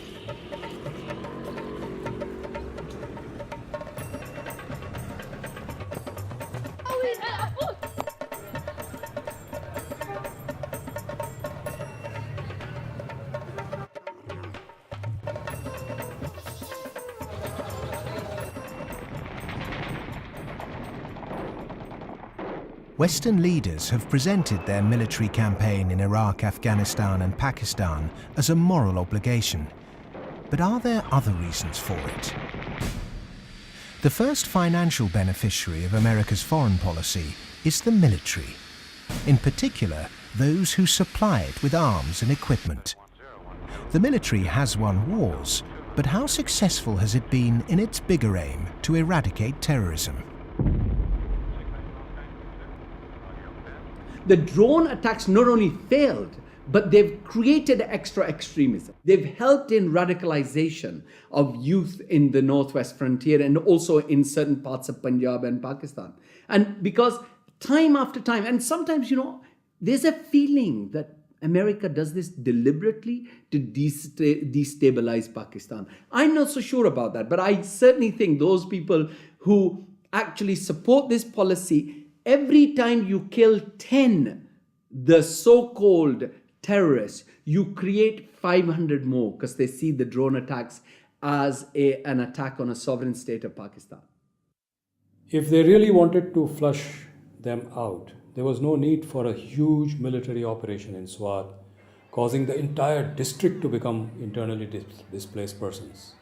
Western leaders have presented their military campaign in Iraq, Afghanistan and Pakistan as a moral obligation. But are there other reasons for it? The first financial beneficiary of America's foreign policy is the military. In particular, those who supply it with arms and equipment. The military has won wars, but how successful has it been in its bigger aim to eradicate terrorism? The drone attacks not only failed, but they've created extra extremism. They've helped in radicalization of youth in the northwest frontier and also in certain parts of Punjab and Pakistan. And because time after time, and sometimes, there's a feeling that America does this deliberately to destabilize Pakistan. I'm not so sure about that, but I certainly think those people who actually support this policy, every time you kill 10, the so-called terrorists, you create 500 more because they see the drone attacks as an attack on a sovereign state of Pakistan. If they really wanted to flush them out, there was no need for a huge military operation in Swat, causing the entire district to become internally displaced persons.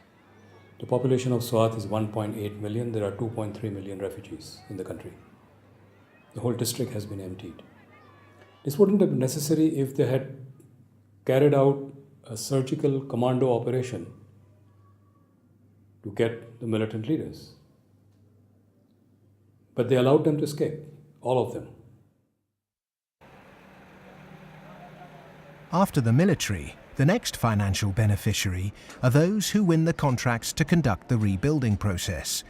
The population of Swat is 1.8 million. There are 2.3 million refugees in the country. The whole district has been emptied. This wouldn't have been necessary if they had carried out a surgical commando operation to get the militant leaders. But they allowed them to escape, all of them. After the military, the next financial beneficiary are those who win the contracts to conduct the rebuilding process.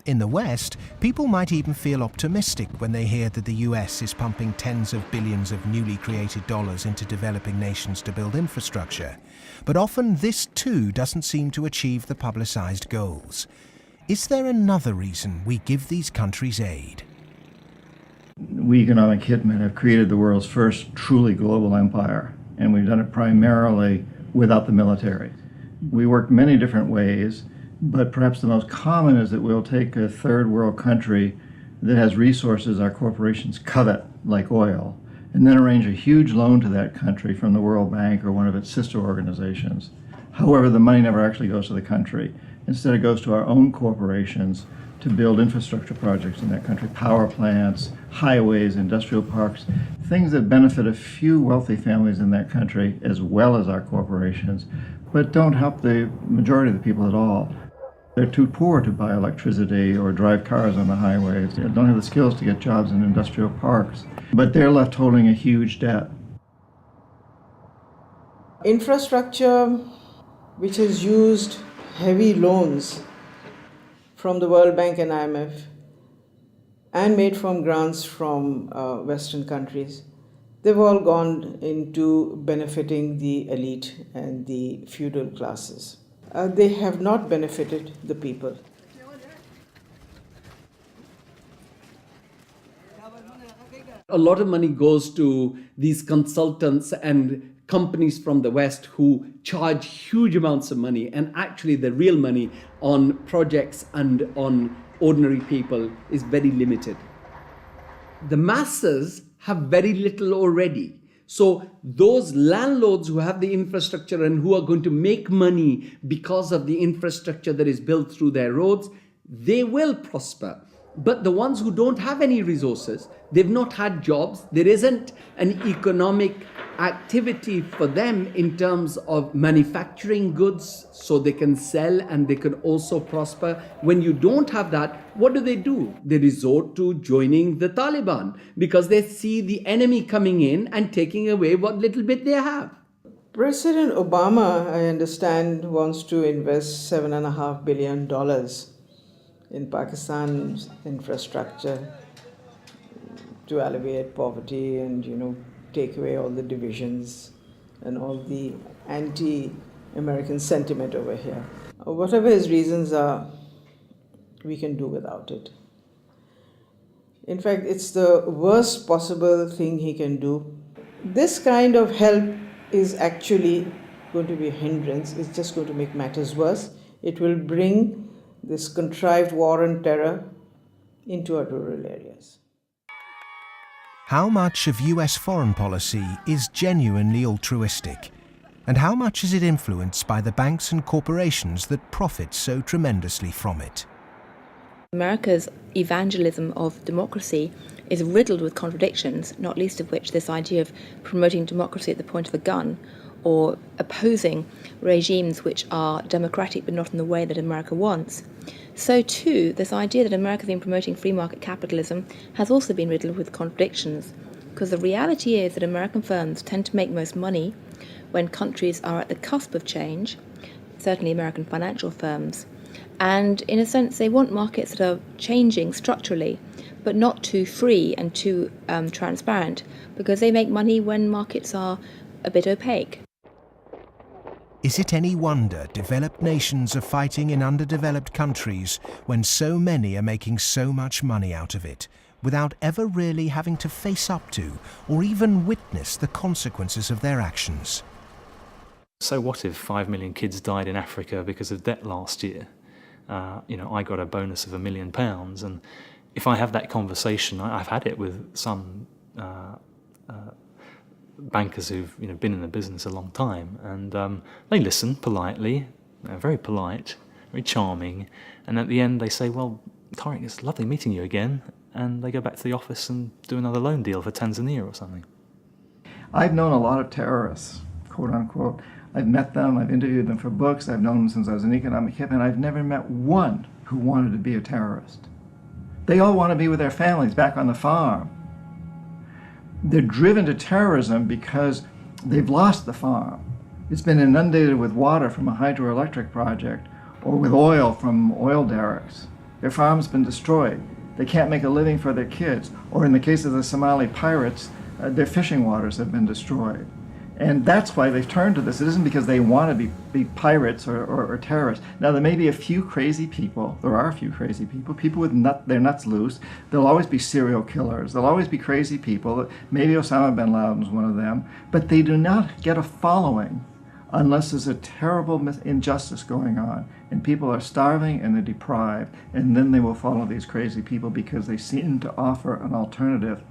In the West, people might even feel optimistic when they hear that the US is pumping tens of billions of newly created dollars into developing nations to build infrastructure. But often this too doesn't seem to achieve the publicized goals. Is there another reason we give these countries aid? We economic hitmen have created the world's first truly global empire, and we've done it primarily without the military. We work many different ways, but perhaps the most common is that we'll take a third world country that has resources our corporations covet, like oil, and then arrange a huge loan to that country from the World Bank or one of its sister organizations. However, the money never actually goes to the country. Instead, it goes to our own corporations to build infrastructure projects in that country, power plants, highways, industrial parks, things that benefit a few wealthy families in that country as well as our corporations, but don't help the majority of the people at all. They're too poor to buy electricity or drive cars on the highways. They don't have the skills to get jobs in industrial parks, but they're left holding a huge debt. Infrastructure which has used heavy loans from the World Bank and IMF and made from grants from Western countries, they've all gone into benefiting the elite and the feudal classes. They have not benefited the people. A lot of money goes to these consultants and companies from the West who charge huge amounts of money, and actually the real money on projects and on ordinary people is very limited. The masses have very little already. So those landlords who have the infrastructure and who are going to make money because of the infrastructure that is built through their roads, they will prosper. But the ones who don't have any resources, they've not had jobs, there isn't an economic activity for them in terms of manufacturing goods so they can sell and they can also prosper. When you don't have that, what do? They resort to joining the Taliban because they see the enemy coming in and taking away what little bit they have. President Obama, I understand, wants to invest $7.5 billion in Pakistan's infrastructure to alleviate poverty and, take away all the divisions and all the anti-American sentiment over here. Whatever his reasons are, we can do without it. In fact, it's the worst possible thing he can do. This kind of help is actually going to be a hindrance. It's just going to make matters worse. It will bring this contrived war and terror into our rural areas. How much of US foreign policy is genuinely altruistic? And how much is it influenced by the banks and corporations that profit so tremendously from it? America's evangelism of democracy is riddled with contradictions, not least of which this idea of promoting democracy at the point of the gun, or opposing regimes which are democratic but not in the way that America wants. So too, this idea that America has been promoting free market capitalism has also been riddled with contradictions, because the reality is that American firms tend to make most money when countries are at the cusp of change, certainly American financial firms, and in a sense they want markets that are changing structurally, but not too free and too transparent, because they make money when markets are a bit opaque. Is it any wonder developed nations are fighting in underdeveloped countries when so many are making so much money out of it, without ever really having to face up to or even witness the consequences of their actions? So what if 5 million kids died in Africa because of debt last year? I got a bonus of £1 million, and if I have that conversation, I've had it with some bankers who've been in the business a long time, and they listen politely, very polite, very charming, and at the end they say, "Well, Tariq, it's lovely meeting you again," and they go back to the office and do another loan deal for Tanzania or something. I've known a lot of terrorists, quote unquote. I've met them, I've interviewed them for books, I've known them since I was an economic hip, and I've never met one who wanted to be a terrorist. They all want to be with their families back on the farm. They're driven to terrorism because they've lost the farm. It's been inundated with water from a hydroelectric project or with oil from oil derricks. Their farm's been destroyed. They can't make a living for their kids. Or in the case of the Somali pirates, their fishing waters have been destroyed. And that's why they've turned to this. It isn't because they want to be pirates or terrorists. Now, there may be a few crazy people. There are a few crazy people with their nuts loose. There'll always be serial killers. There'll always be crazy people. Maybe Osama bin Laden's one of them. But they do not get a following unless there's a terrible injustice going on. And people are starving and they're deprived. And then they will follow these crazy people because they seem to offer an alternative.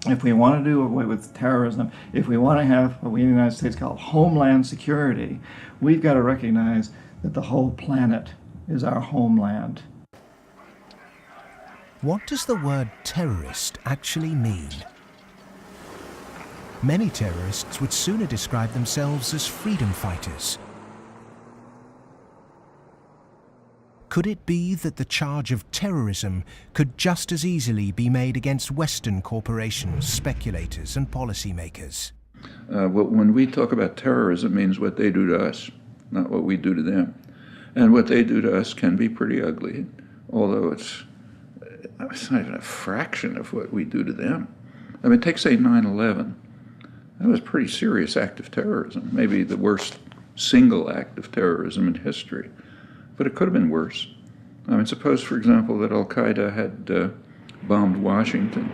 If we want to do away with terrorism, if we want to have what we in the United States call homeland security, we've got to recognize that the whole planet is our homeland. What does the word terrorist actually mean? Many terrorists would sooner describe themselves as freedom fighters. Could it be that the charge of terrorism could just as easily be made against Western corporations, speculators, and policymakers? When we talk about terrorism, it means what they do to us, not what we do to them. And what they do to us can be pretty ugly, although it's not even a fraction of what we do to them. I mean, take, say, 9/11. That was a pretty serious act of terrorism, maybe the worst single act of terrorism in history. But it could have been worse. I mean, suppose, for example, that Al-Qaeda had bombed Washington,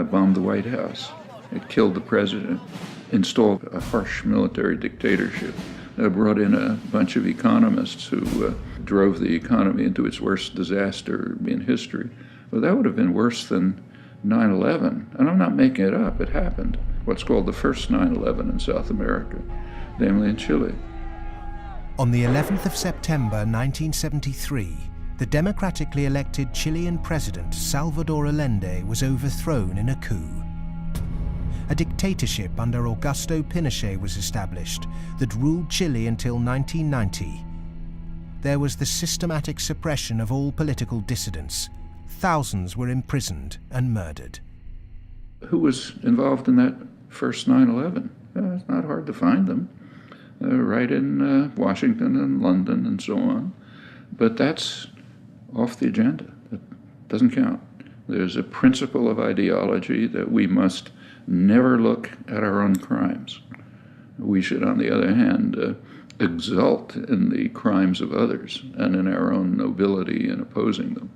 bombed the White House. It killed the president, installed a harsh military dictatorship, brought in a bunch of economists who drove the economy into its worst disaster in history. Well, that would have been worse than 9/11. And I'm not making it up. It happened. What's called the first 9/11 in South America, namely in Chile. On the 11th of September 1973, the democratically elected Chilean president Salvador Allende was overthrown in a coup. A dictatorship under Augusto Pinochet was established that ruled Chile until 1990. There was the systematic suppression of all political dissidents. Thousands were imprisoned and murdered. Who was involved in that first 9/11? It's not hard to find them. Right in Washington and London and so on. But that's off the agenda. That doesn't count. There's a principle of ideology that we must never look at our own crimes. We should, on the other hand, exult in the crimes of others and in our own nobility in opposing them.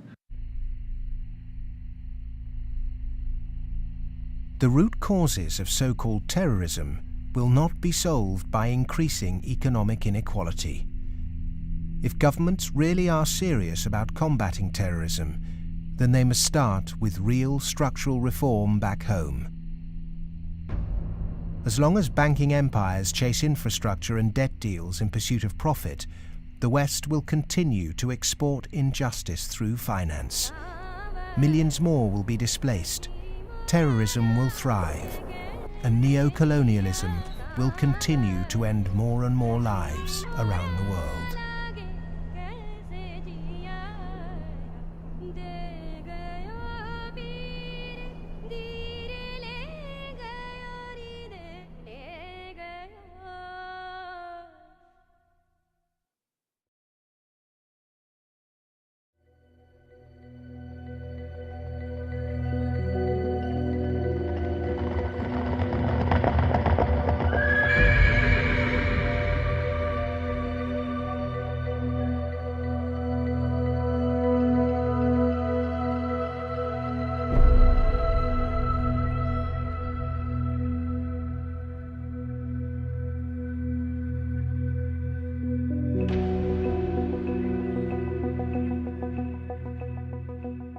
The root causes of so-called terrorism will not be solved by increasing economic inequality. If governments really are serious about combating terrorism, then they must start with real structural reform back home. As long as banking empires chase infrastructure and debt deals in pursuit of profit, the West will continue to export injustice through finance. Millions more will be displaced. Terrorism will thrive, and neo-colonialism will continue to end more and more lives around the world.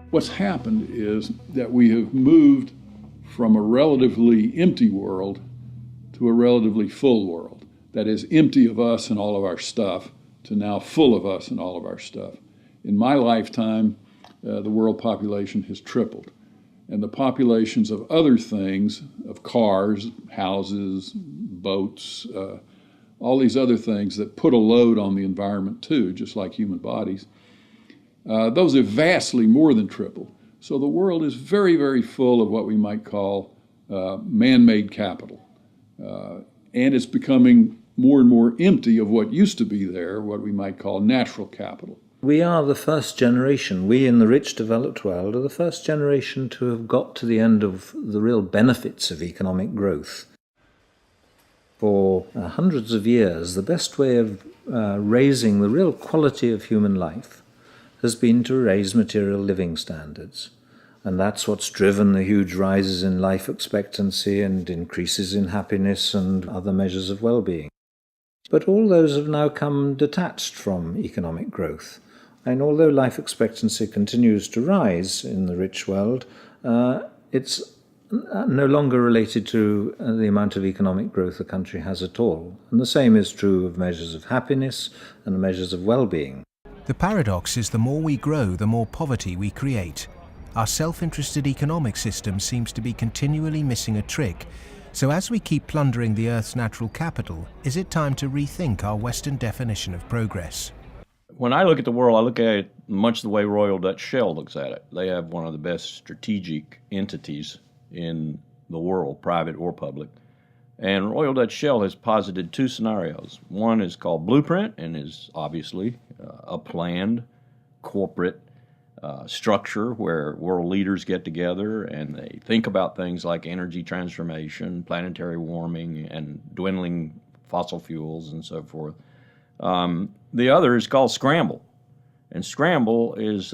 What's happened is that we have moved from a relatively empty world to a relatively full world. That is, empty of us and all of our stuff to now full of us and all of our stuff. In my lifetime, the world population has tripled. And the populations of other things, of cars, houses, boats, all these other things that put a load on the environment too, just like human bodies, those have vastly more than tripled. So the world is very, very full of what we might call man-made capital. And it's becoming more and more empty of what used to be there, what we might call natural capital. We are the first generation, we in the rich developed world are the first generation to have got to the end of the real benefits of economic growth. For hundreds of years, the best way of raising the real quality of human life has been to raise material living standards. And that's what's driven the huge rises in life expectancy and increases in happiness and other measures of well-being. But all those have now come detached from economic growth. And although life expectancy continues to rise in the rich world, it's no longer related to the amount of economic growth a country has at all. And the same is true of measures of happiness and measures of well-being. The paradox is the more we grow, the more poverty we create. Our self-interested economic system seems to be continually missing a trick. So as we keep plundering the Earth's natural capital, is it time to rethink our Western definition of progress? When I look at the world, I look at it much the way Royal Dutch Shell looks at it. They have one of the best strategic entities in the world, private or public. And Royal Dutch Shell has posited two scenarios. One is called Blueprint and is obviously a planned corporate structure where world leaders get together and they think about things like energy transformation, planetary warming, and dwindling fossil fuels and so forth. The other is called Scramble. And Scramble is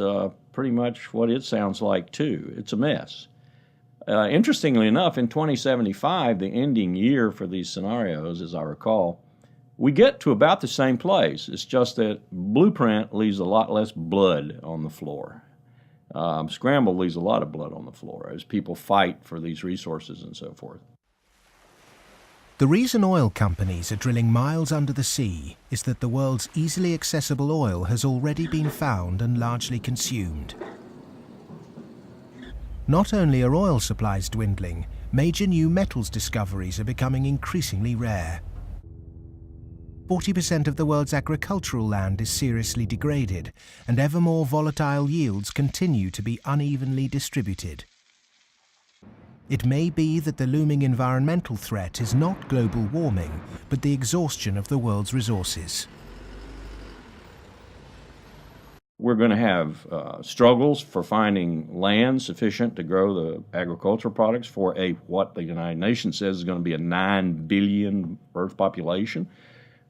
pretty much what it sounds like too. It's a mess. Interestingly enough, in 2075, the ending year for these scenarios, as I recall, we get to about the same place. It's just that Blueprint leaves a lot less blood on the floor. Scramble leaves a lot of blood on the floor as people fight for these resources and so forth. The reason oil companies are drilling miles under the sea is that the world's easily accessible oil has already been found and largely consumed. Not only are oil supplies dwindling, major new metals discoveries are becoming increasingly rare. 40% of the world's agricultural land is seriously degraded, and ever more volatile yields continue to be unevenly distributed. It may be that the looming environmental threat is not global warming, but the exhaustion of the world's resources. We're We're going to have struggles for finding land sufficient to grow the agricultural products for what the United Nations says is going to be a 9 billion Earth population.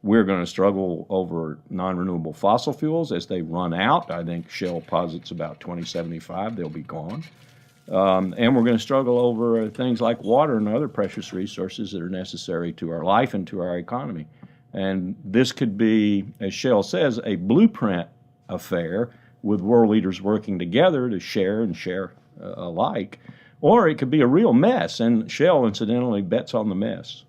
We're going to struggle over non-renewable fossil fuels as they run out. I think Shell posits about 2075 they'll be gone. And we're going to struggle over things like water and other precious resources that are necessary to our life and to our economy. And this could be, as Shell says, a blueprint affair with world leaders working together to share and share alike. Or it could be a real mess, and Shell, incidentally, bets on the mess.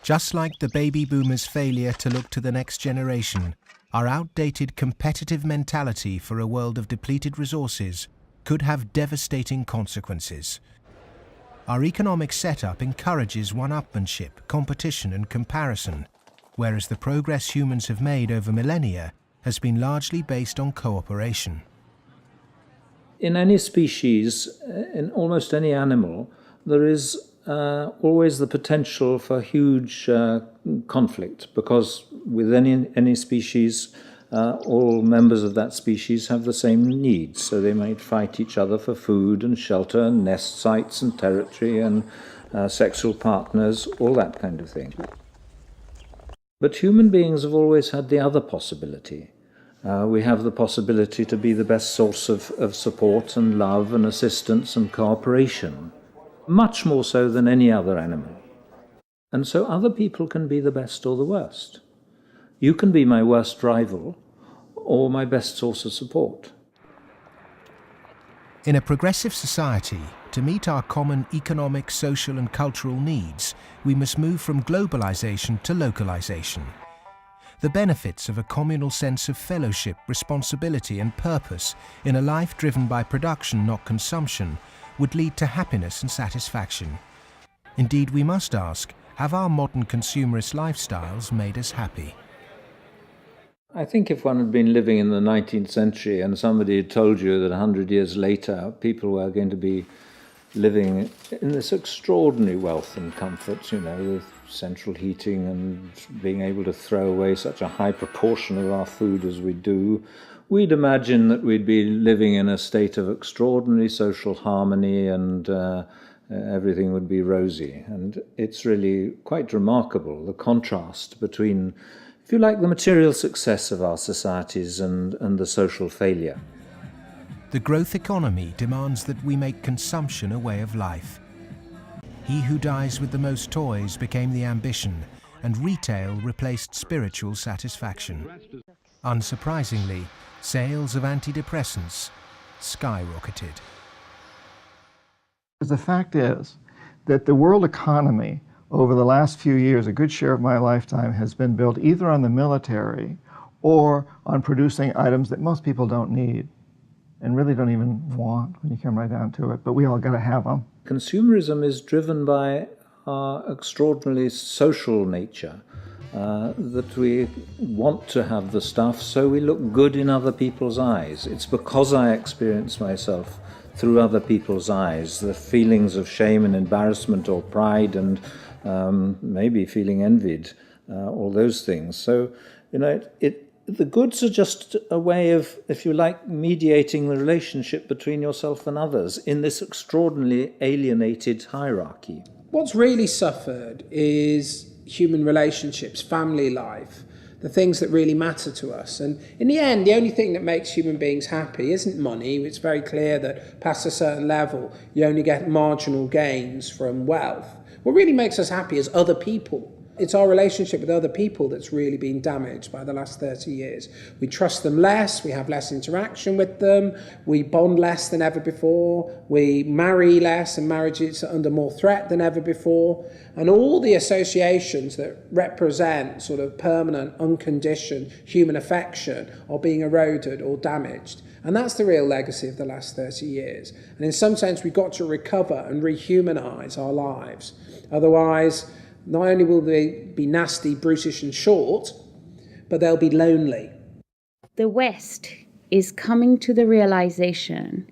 Just like the baby boomers' failure to look to the next generation, our outdated competitive mentality for a world of depleted resources could have devastating consequences. Our economic setup encourages one-upmanship, competition and comparison, whereas the progress humans have made over millennia has been largely based on cooperation. In any species, in almost any animal, there is always the potential for huge conflict, because with any species, all members of that species have the same needs, so they might fight each other for food and shelter and nest sites and territory and sexual partners, all that kind of thing. But human beings have always had the other possibility. We have the possibility to be the best source of support and love and assistance and cooperation, much more so than any other animal. And so other people can be the best or the worst. You can be my worst rival or my best source of support. In a progressive society, to meet our common economic, social and cultural needs, we must move from globalization to localization. The benefits of a communal sense of fellowship, responsibility and purpose in a life driven by production, not consumption, would lead to happiness and satisfaction. Indeed, we must ask, have our modern consumerist lifestyles made us happy? I think if one had been living in the 19th century and somebody had told you that 100 years later people were going to be living in this extraordinary wealth and comfort, with central heating and being able to throw away such a high proportion of our food as we do, we'd imagine that we'd be living in a state of extraordinary social harmony and everything would be rosy. And it's really quite remarkable, the contrast between, if you like, the material success of our societies and the social failure. The growth economy demands that we make consumption a way of life. He who dies with the most toys became the ambition, and retail replaced spiritual satisfaction. Unsurprisingly, sales of antidepressants skyrocketed. The fact is that the world economy over the last few years, a good share of my lifetime, has been built either on the military or on producing items that most people don't need and really don't even want when you come right down to it, but we all got to have them. Consumerism is driven by our extraordinarily social nature, that we want to have the stuff so we look good in other people's eyes. It's because I experience myself through other people's eyes, the feelings of shame and embarrassment or pride and maybe feeling envied, all those things. So, the goods are just a way of, if you like, mediating the relationship between yourself and others in this extraordinarily alienated hierarchy. What's really suffered is human relationships, family life, the things that really matter to us. And in the end, the only thing that makes human beings happy isn't money. It's very clear that past a certain level, you only get marginal gains from wealth. What really makes us happy is other people. It's our relationship with other people that's really been damaged by the last 30 years. We trust them less, we have less interaction with them, we bond less than ever before, we marry less and marriages are under more threat than ever before. And all the associations that represent sort of permanent, unconditioned human affection are being eroded or damaged. And that's the real legacy of the last 30 years. And in some sense, we've got to recover and rehumanize our lives. Otherwise, not only will they be nasty, brutish and short, but they'll be lonely. The West is coming to the realization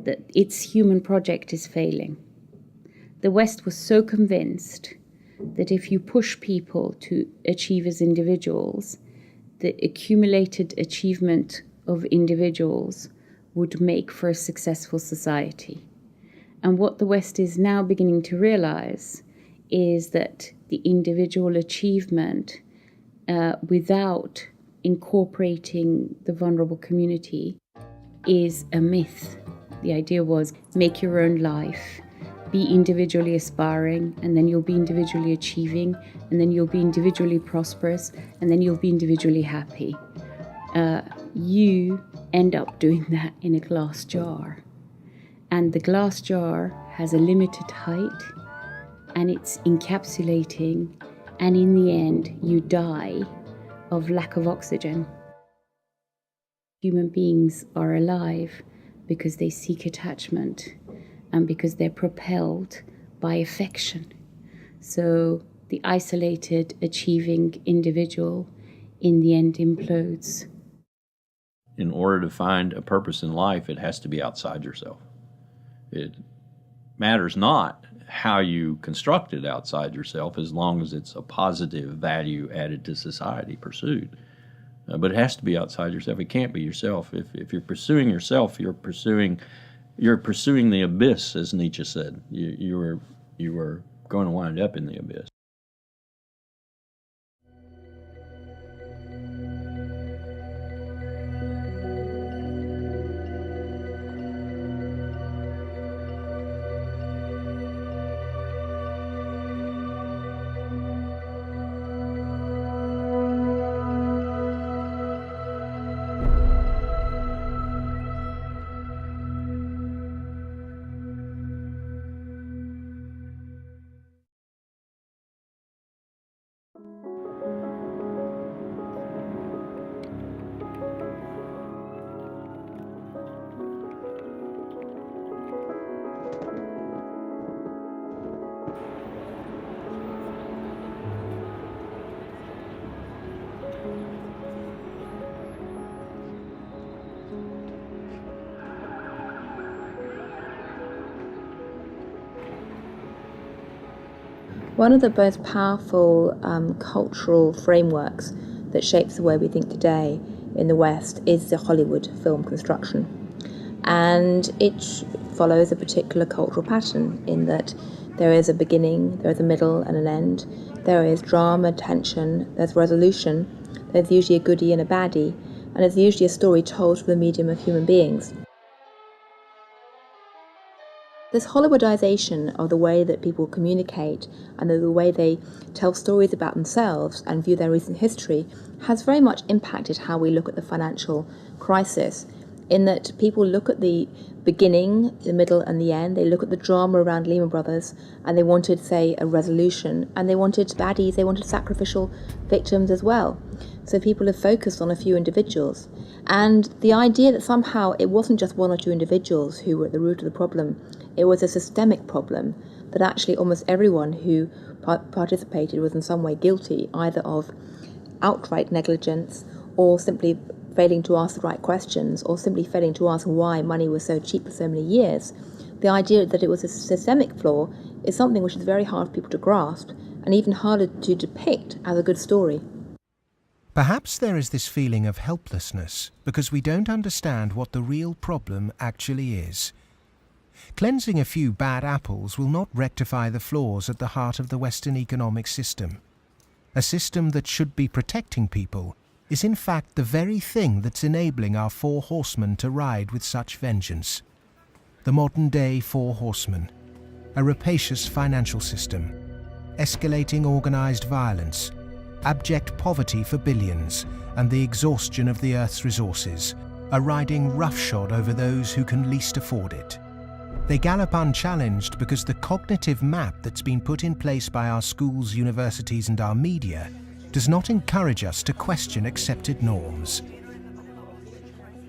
that its human project is failing. The West was so convinced that if you push people to achieve as individuals, the accumulated achievement of individuals would make for a successful society. And what the West is now beginning to realize is that the individual achievement without incorporating the vulnerable community is a myth. The idea was make your own life, be individually aspiring, and then you'll be individually achieving, and then you'll be individually prosperous, and then you'll be individually happy. You end up doing that in a glass jar. And the glass jar has a limited height, and it's encapsulating, and in the end, you die of lack of oxygen. Human beings are alive because they seek attachment and because they're propelled by affection. So the isolated, achieving individual in the end implodes. In order to find a purpose in life, it has to be outside yourself. It matters not how you construct it outside yourself, as long as it's a positive value added to society pursued. But it has to be outside yourself. It can't be yourself. If you're pursuing yourself, you're pursuing the abyss, as Nietzsche said. You are going to wind up in the abyss. One of the most powerful cultural frameworks that shapes the way we think today in the West is the Hollywood film construction. And it follows a particular cultural pattern in that there is a beginning, there is a middle and an end, there is drama, tension, there's resolution, there's usually a goodie and a baddie, and there's usually a story told through the medium of human beings. This Hollywoodization of the way that people communicate and the way they tell stories about themselves and view their recent history has very much impacted how we look at the financial crisis, in that people look at the beginning, the middle and the end. They look at the drama around Lehman Brothers and they wanted, say, a resolution, and they wanted baddies, they wanted sacrificial victims as well. So people have focused on a few individuals. And the idea that somehow it wasn't just one or two individuals who were at the root of the problem, it was a systemic problem, that actually almost everyone who participated was in some way guilty, either of outright negligence or simply failing to ask the right questions or simply failing to ask why money was so cheap for so many years. The idea that it was a systemic flaw is something which is very hard for people to grasp and even harder to depict as a good story. Perhaps there is this feeling of helplessness because we don't understand what the real problem actually is. Cleansing a few bad apples will not rectify the flaws at the heart of the Western economic system. A system that should be protecting people is in fact the very thing that's enabling our four horsemen to ride with such vengeance. The modern-day four horsemen: a rapacious financial system, escalating organized violence, abject poverty for billions, and the exhaustion of the Earth's resources, are riding roughshod over those who can least afford it. They gallop unchallenged because the cognitive map that's been put in place by our schools, universities, and our media does not encourage us to question accepted norms.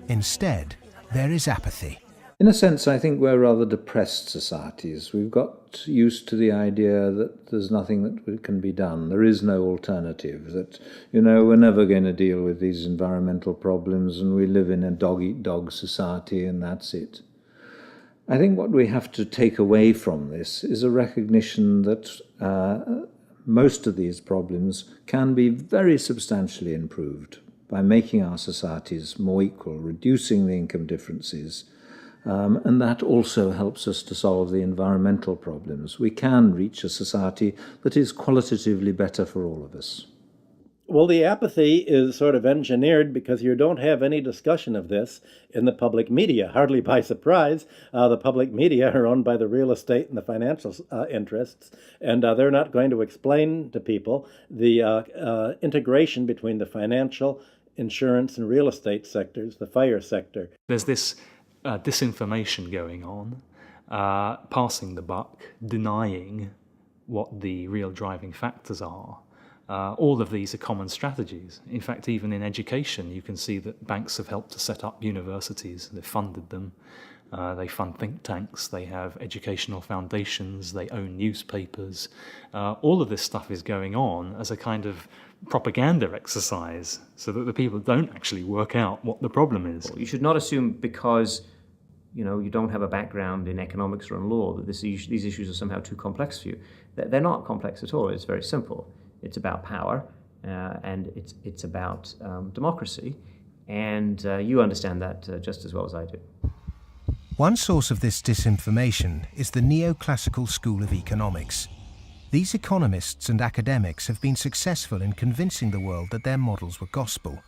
Instead, there is apathy. In a sense, I think we're rather depressed societies. We've got used to the idea that there's nothing that can be done. There is no alternative, that, we're never going to deal with these environmental problems and we live in a dog-eat-dog society and that's it. I think what we have to take away from this is a recognition that most of these problems can be very substantially improved by making our societies more equal, reducing the income differences, and that also helps us to solve the environmental problems. We can reach a society that is qualitatively better for all of us. Well, the apathy is sort of engineered because you don't have any discussion of this in the public media. Hardly by surprise, the public media are owned by the real estate and the financial interests, and they're not going to explain to people the integration between the financial, insurance, and real estate sectors, the FIRE sector. There's this disinformation going on, passing the buck, denying what the real driving factors are. All of these are common strategies. In fact, even in education, you can see that banks have helped to set up universities. They've funded them. They fund think tanks. They have educational foundations. They own newspapers. All of this stuff is going on as a kind of propaganda exercise so that the people don't actually work out what the problem is. You should not assume because you don't have a background in economics or in law that these issues are somehow too complex for you. They're not complex at all. It's very simple. It's about power, and it's about democracy, and you understand that just as well as I do. One source of this disinformation is the neoclassical school of economics. These economists and academics have been successful in convincing the world that their models were gospel.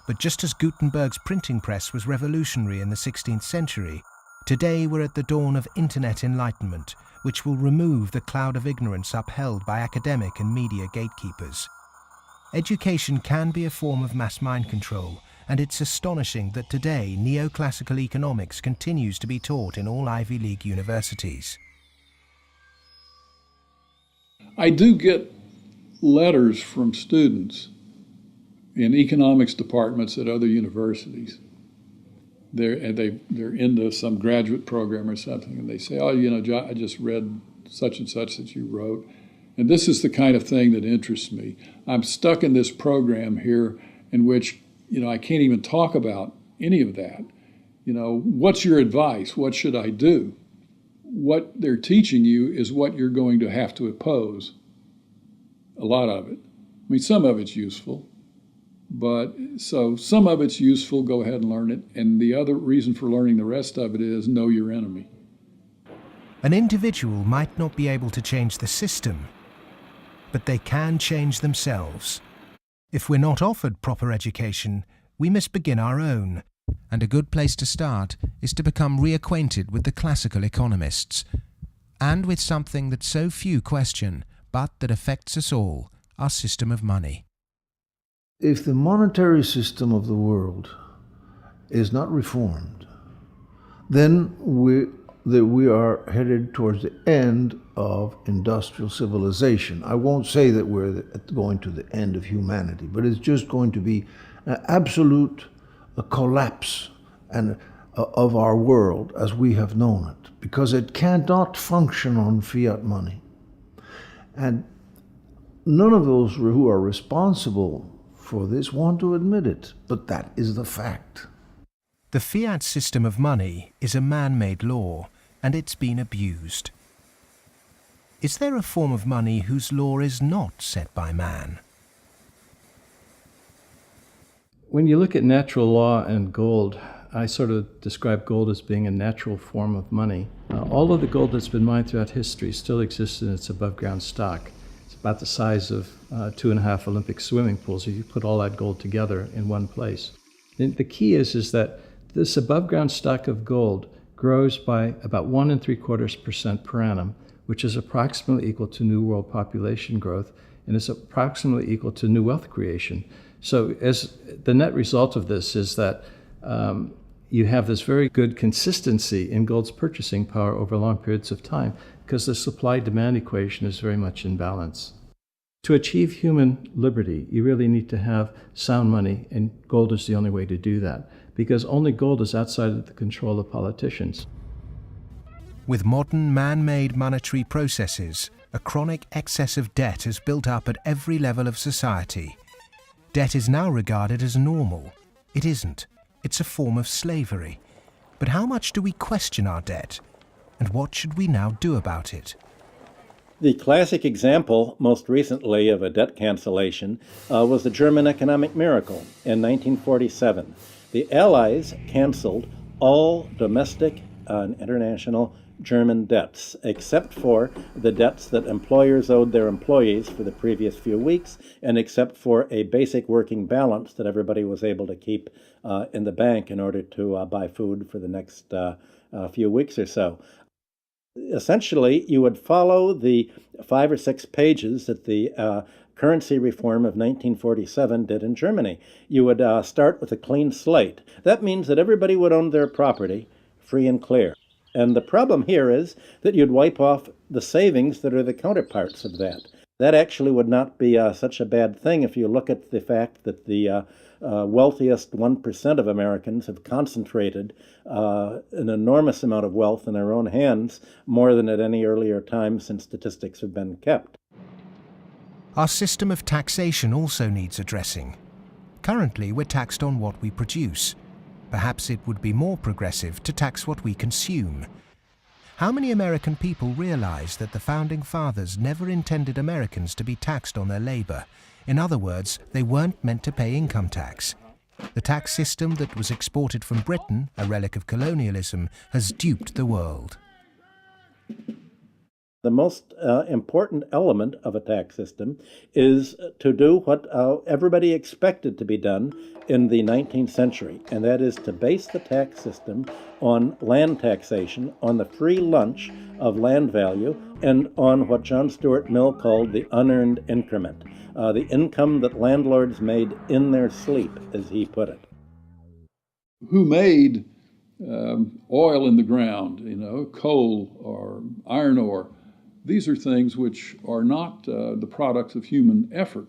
But just as Gutenberg's printing press was revolutionary in the 16th century, today we're at the dawn of internet enlightenment, which will remove the cloud of ignorance upheld by academic and media gatekeepers. Education can be a form of mass mind control, and it's astonishing that today neoclassical economics continues to be taught in all Ivy League universities. I do get letters from students in economics departments at other universities. They're into some graduate program or something, and they say, oh, John, I just read such and such that you wrote, and this is the kind of thing that interests me. I'm stuck in this program here in which, I can't even talk about any of that. What's your advice? What should I do? What they're teaching you is what you're going to have to oppose, a lot of it. I mean, some of it's useful. But so some of it's useful, go ahead and learn it. And the other reason for learning the rest of it is know your enemy. An individual might not be able to change the system, but they can change themselves. If we're not offered proper education, we must begin our own. And a good place to start is to become reacquainted with the classical economists, and with something that so few question, but that affects us all, our system of money. If the monetary system of the world is not reformed, then we are headed towards the end of industrial civilization. I won't say that we're going to the end of humanity, but it's just going to be an absolute collapse of our world as we have known it, because it cannot function on fiat money. And none of those who are responsible for this want to admit it, but that is the fact. The fiat system of money is a man-made law, and it's been abused. Is there a form of money whose law is not set by man? When you look at natural law and gold, I sort of describe gold as being a natural form of money. All of the gold that's been mined throughout history still exists in its above-ground stock. About the size of 2.5 Olympic swimming pools if you put all that gold together in one place. And the key is that this above ground stock of gold grows by about 1 3/4% per annum, which is approximately equal to New World population growth, and is approximately equal to new wealth creation. So as the net result of this is that you have this very good consistency in gold's purchasing power over long periods of time, because the supply-demand equation is very much in balance. To achieve human liberty, you really need to have sound money, and gold is the only way to do that, because only gold is outside of the control of politicians. With modern man-made monetary processes, a chronic excess of debt has built up at every level of society. Debt is now regarded as normal. It isn't. It's a form of slavery. But how much do we question our debt? And what should we now do about it? The classic example, most recently, of a debt cancellation was the German economic miracle in 1947. The Allies canceled all domestic and international German debts, except for the debts that employers owed their employees for the previous few weeks, and except for a basic working balance that everybody was able to keep in the bank in order to buy food for the next few weeks or so. Essentially, you would follow the 5 or 6 pages that the currency reform of 1947 did in Germany. You would start with a clean slate. That means that everybody would own their property free and clear. And the problem here is that you'd wipe off the savings that are the counterparts of that. That actually would not be such a bad thing if you look at the fact that the wealthiest 1% of Americans have concentrated an enormous amount of wealth in their own hands, more than at any earlier time since statistics have been kept. Our system of taxation also needs addressing. Currently, we're taxed on what we produce. Perhaps it would be more progressive to tax what we consume. How many American people realize that the Founding Fathers never intended Americans to be taxed on their labor? In other words, they weren't meant to pay income tax. The tax system that was exported from Britain, a relic of colonialism, has duped the world. The most important element of a tax system is to do what everybody expected to be done in the 19th century, and that is to base the tax system on land taxation, on the free lunch of land value, and on what John Stuart Mill called the unearned increment, the income that landlords made in their sleep, as he put it. Who made oil in the ground, coal or iron ore? These are things which are not the products of human effort.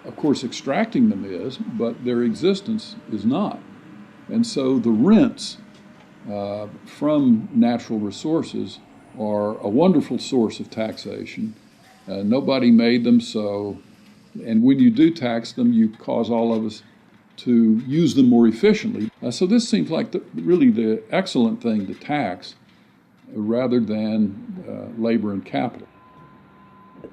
Of course, extracting them is, but their existence is not. And so the rents from natural resources are a wonderful source of taxation. Nobody made them, and when you do tax them, you cause all of us to use them more efficiently. So this seems like really the excellent thing to tax, rather than labor and capital.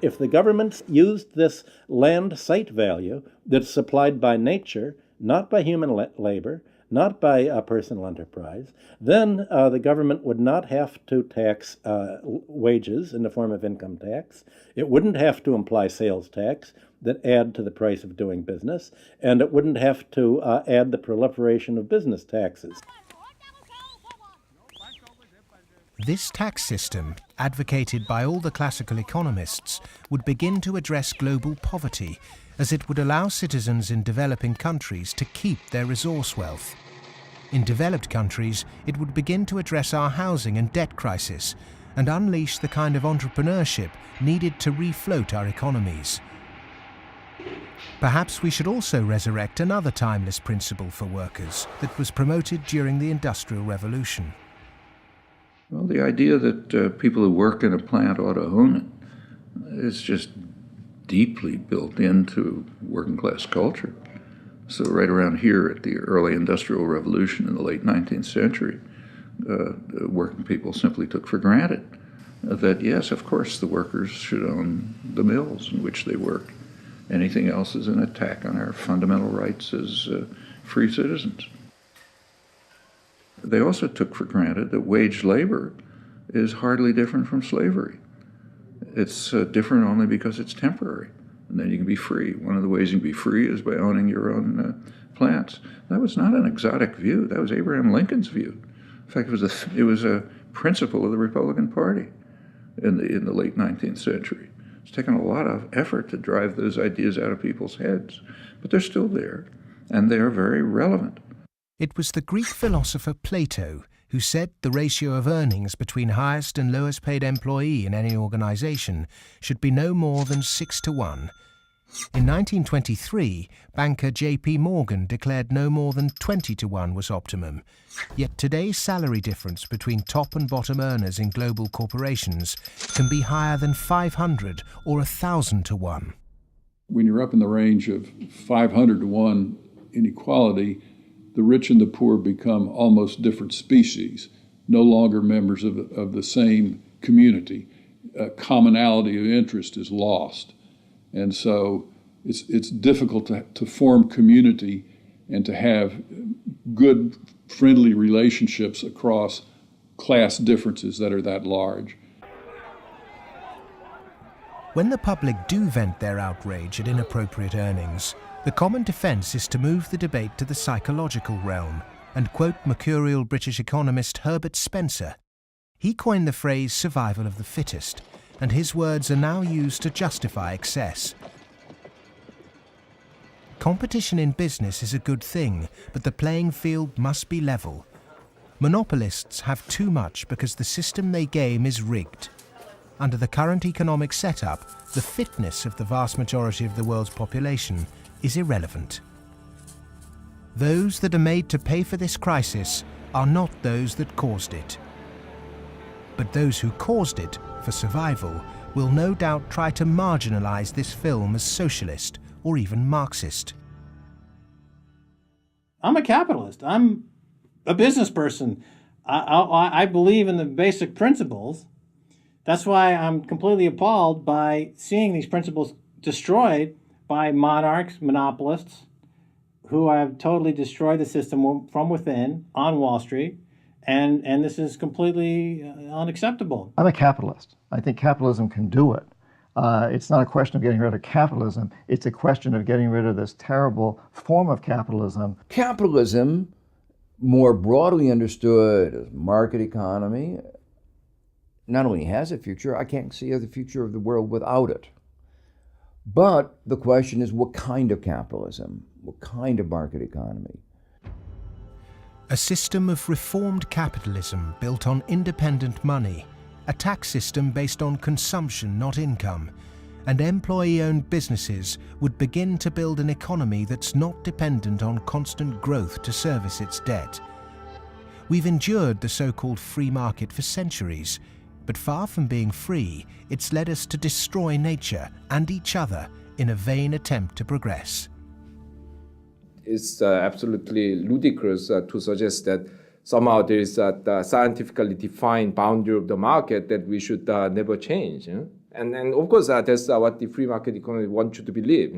If the governments used this land site value that's supplied by nature, not by human labor, not by personal enterprise, then the government would not have to tax wages in the form of income tax. It wouldn't have to imply sales tax that add to the price of doing business, and it wouldn't have to add the proliferation of business taxes. This tax system, advocated by all the classical economists, would begin to address global poverty, as it would allow citizens in developing countries to keep their resource wealth. In developed countries, it would begin to address our housing and debt crisis and unleash the kind of entrepreneurship needed to refloat our economies. Perhaps we should also resurrect another timeless principle for workers that was promoted during the Industrial Revolution. Well, the idea that people who work in a plant ought to own it is just deeply built into working class culture. So right around here at the early Industrial Revolution in the late 19th century, working people simply took for granted that, yes, of course, the workers should own the mills in which they work. Anything else is an attack on our fundamental rights as free citizens. They also took for granted that wage labor is hardly different from slavery. It's different only because it's temporary, and then you can be free. One of the ways you can be free is by owning your own plants. That was not an exotic view. That was Abraham Lincoln's view. In fact, it was a principle of the Republican Party in the late 19th century. It's taken a lot of effort to drive those ideas out of people's heads, but they're still there, and they are very relevant. It was the Greek philosopher Plato who said the ratio of earnings between highest and lowest paid employee in any organization should be no more than 6-to-1. In 1923, banker J.P.Morgan declared no more than 20-to-1 was optimum. Yet today's salary difference between top and bottom earners in global corporations can be higher than 500 or 1,000-to-1. When you're up in the range of 500-to-1 inequality, the rich and the poor become almost different species, no longer members of the same community. commonality of interest is lost. And so it's difficult to form community and to have good, friendly relationships across class differences that are that large. When the public do vent their outrage at inappropriate earnings, the common defence is to move the debate to the psychological realm and quote mercurial British economist Herbert Spencer. He coined the phrase survival of the fittest, and his words are now used to justify excess. Competition in business is a good thing, but the playing field must be level. Monopolists have too much because the system they game is rigged. Under the current economic setup, the fitness of the vast majority of the world's population is irrelevant. Those that are made to pay for this crisis are not those that caused it. But those who caused it, for survival, will no doubt try to marginalize this film as socialist or even Marxist. I'm a capitalist. I'm a business person. I believe in the basic principles. That's why I'm completely appalled by seeing these principles destroyed by monarchs, monopolists, who have totally destroyed the system from within on Wall Street. And this is completely unacceptable. I'm a capitalist. I think capitalism can do it. It's not a question of getting rid of capitalism. It's a question of getting rid of this terrible form of capitalism. Capitalism, more broadly understood as market economy, not only has a future, I can't see the future of the world without it. But the question is, what kind of capitalism? What kind of market economy? A system of reformed capitalism built on independent money, a tax system based on consumption, not income, and employee-owned businesses would begin to build an economy that's not dependent on constant growth to service its debt. We've endured the so-called free market for centuries, but far from being free, it's led us to destroy nature and each other in a vain attempt to progress. It's absolutely ludicrous to suggest that somehow there is a scientifically defined boundary of the market that we should never change. And of course, that's what the free market economy wants you to believe.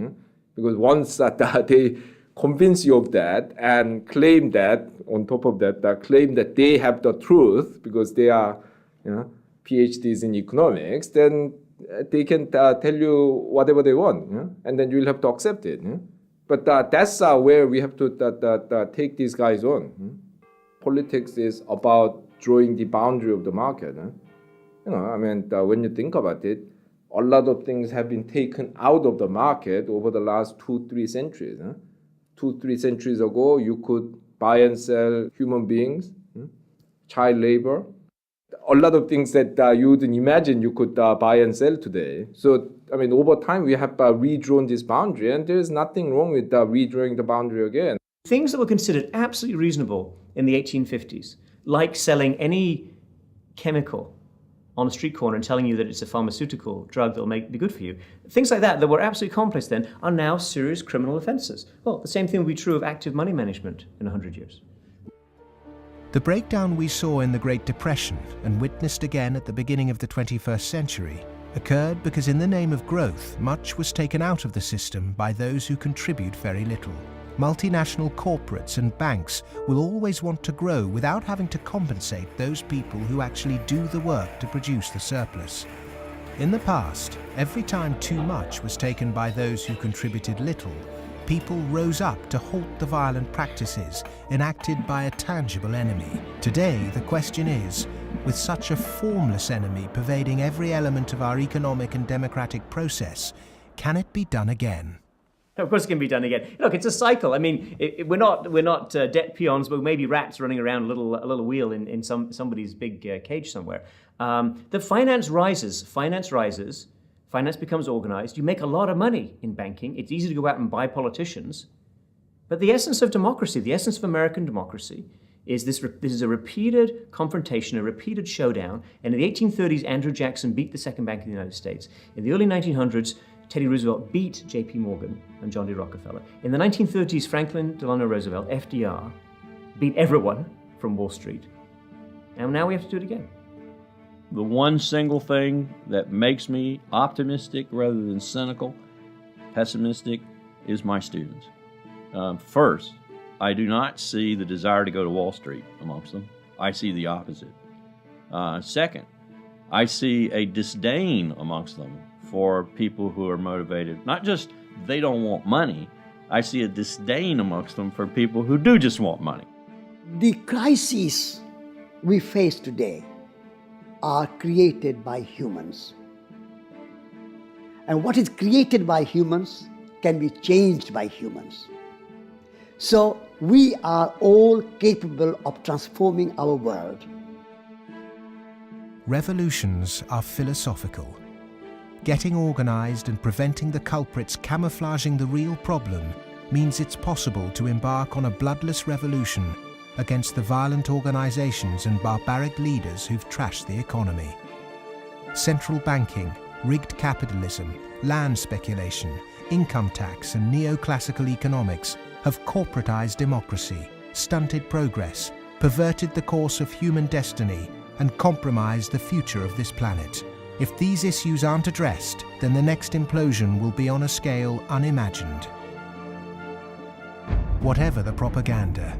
Because once they convince you of that and claim that, on top of that, claim that they have the truth because they are PhDs in economics, then they can tell you whatever they want, and then you'll have to accept it. But that's where we have to take these guys on. Politics is about drawing the boundary of the market. When you think about it, a lot of things have been taken out of the market over the last 2-3 centuries. 2-3 centuries ago, you could buy and sell human beings, child labor, a lot of things that you wouldn't imagine you could buy and sell today. So, over time, we have redrawn this boundary, and there is nothing wrong with redrawing the boundary again. Things that were considered absolutely reasonable in the 1850s, like selling any chemical on a street corner and telling you that it's a pharmaceutical drug that will be good for you, things like that were absolutely commonplace then, are now serious criminal offences. Well, the same thing will be true of active money management in 100 years. The breakdown we saw in the Great Depression and witnessed again at the beginning of the 21st century occurred because in the name of growth, much was taken out of the system by those who contribute very little. Multinational corporates and banks will always want to grow without having to compensate those people who actually do the work to produce the surplus. In the past, every time too much was taken by those who contributed little, people rose up to halt the violent practices enacted by a tangible enemy. Today, the question is, with such a formless enemy pervading every element of our economic and democratic process, can it be done again? Of course it can be done again. Look, it's a cycle. We're not debt peons, but maybe rats running around a little wheel in somebody's big cage somewhere. The finance rises. Finance becomes organized. You make a lot of money in banking. It's easy to go out and buy politicians. But the essence of democracy, the essence of American democracy, is this is a repeated confrontation, a repeated showdown. And in the 1830s, Andrew Jackson beat the second bank in the United States. In the early 1900s, Teddy Roosevelt beat J.P.Morgan and John D. Rockefeller. In the 1930s, Franklin Delano Roosevelt, FDR, beat everyone from Wall Street. And now we have to do it again. the one single thing that makes me optimistic rather than cynical, pessimistic, is my students. First, I do not see the desire to go to Wall Street amongst them. I see the opposite. Second, I see a disdain amongst them for people who are motivated. Not just they don't want money, I see a disdain amongst them for people who do just want money. The crises we face today are created by humans. And what is created by humans can be changed by humans. So we are all capable of transforming our world. Revolutions are philosophical. Getting organized and preventing the culprits camouflaging the real problem means it's possible to embark on a bloodless revolution against the violent organizations and barbaric leaders who've trashed the economy. Central banking, rigged capitalism, land speculation, income tax and neoclassical economics have corporatized democracy, stunted progress, perverted the course of human destiny and compromised the future of this planet. If these issues aren't addressed, then the next implosion will be on a scale unimagined. Whatever the propaganda,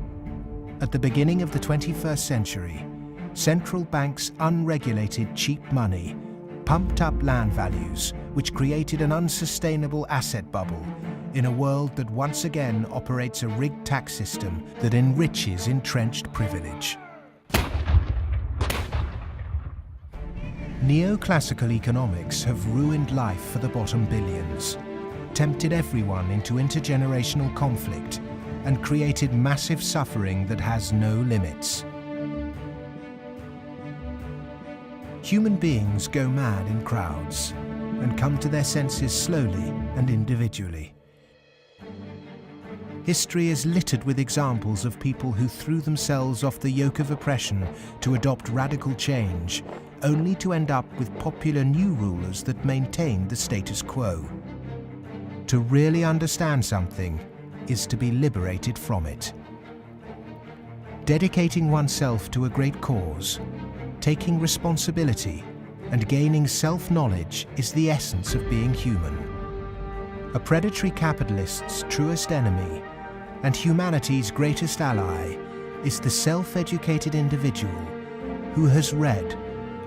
at the beginning of the 21st century, central banks' unregulated cheap money pumped up land values, which created an unsustainable asset bubble in a world that once again operates a rigged tax system that enriches entrenched privilege. Neoclassical economics have ruined life for the bottom billions, tempted everyone into intergenerational conflict, and created massive suffering that has no limits. Human beings go mad in crowds and come to their senses slowly and individually. History is littered with examples of people who threw themselves off the yoke of oppression to adopt radical change, only to end up with popular new rulers that maintained the status quo. To really understand something is to be liberated from it. Dedicating oneself to a great cause, taking responsibility, and gaining self-knowledge is the essence of being human. A predatory capitalist's truest enemy and humanity's greatest ally is the self-educated individual who has read,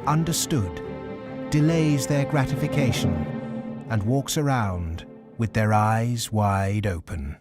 understood, delays their gratification, and walks around with their eyes wide open.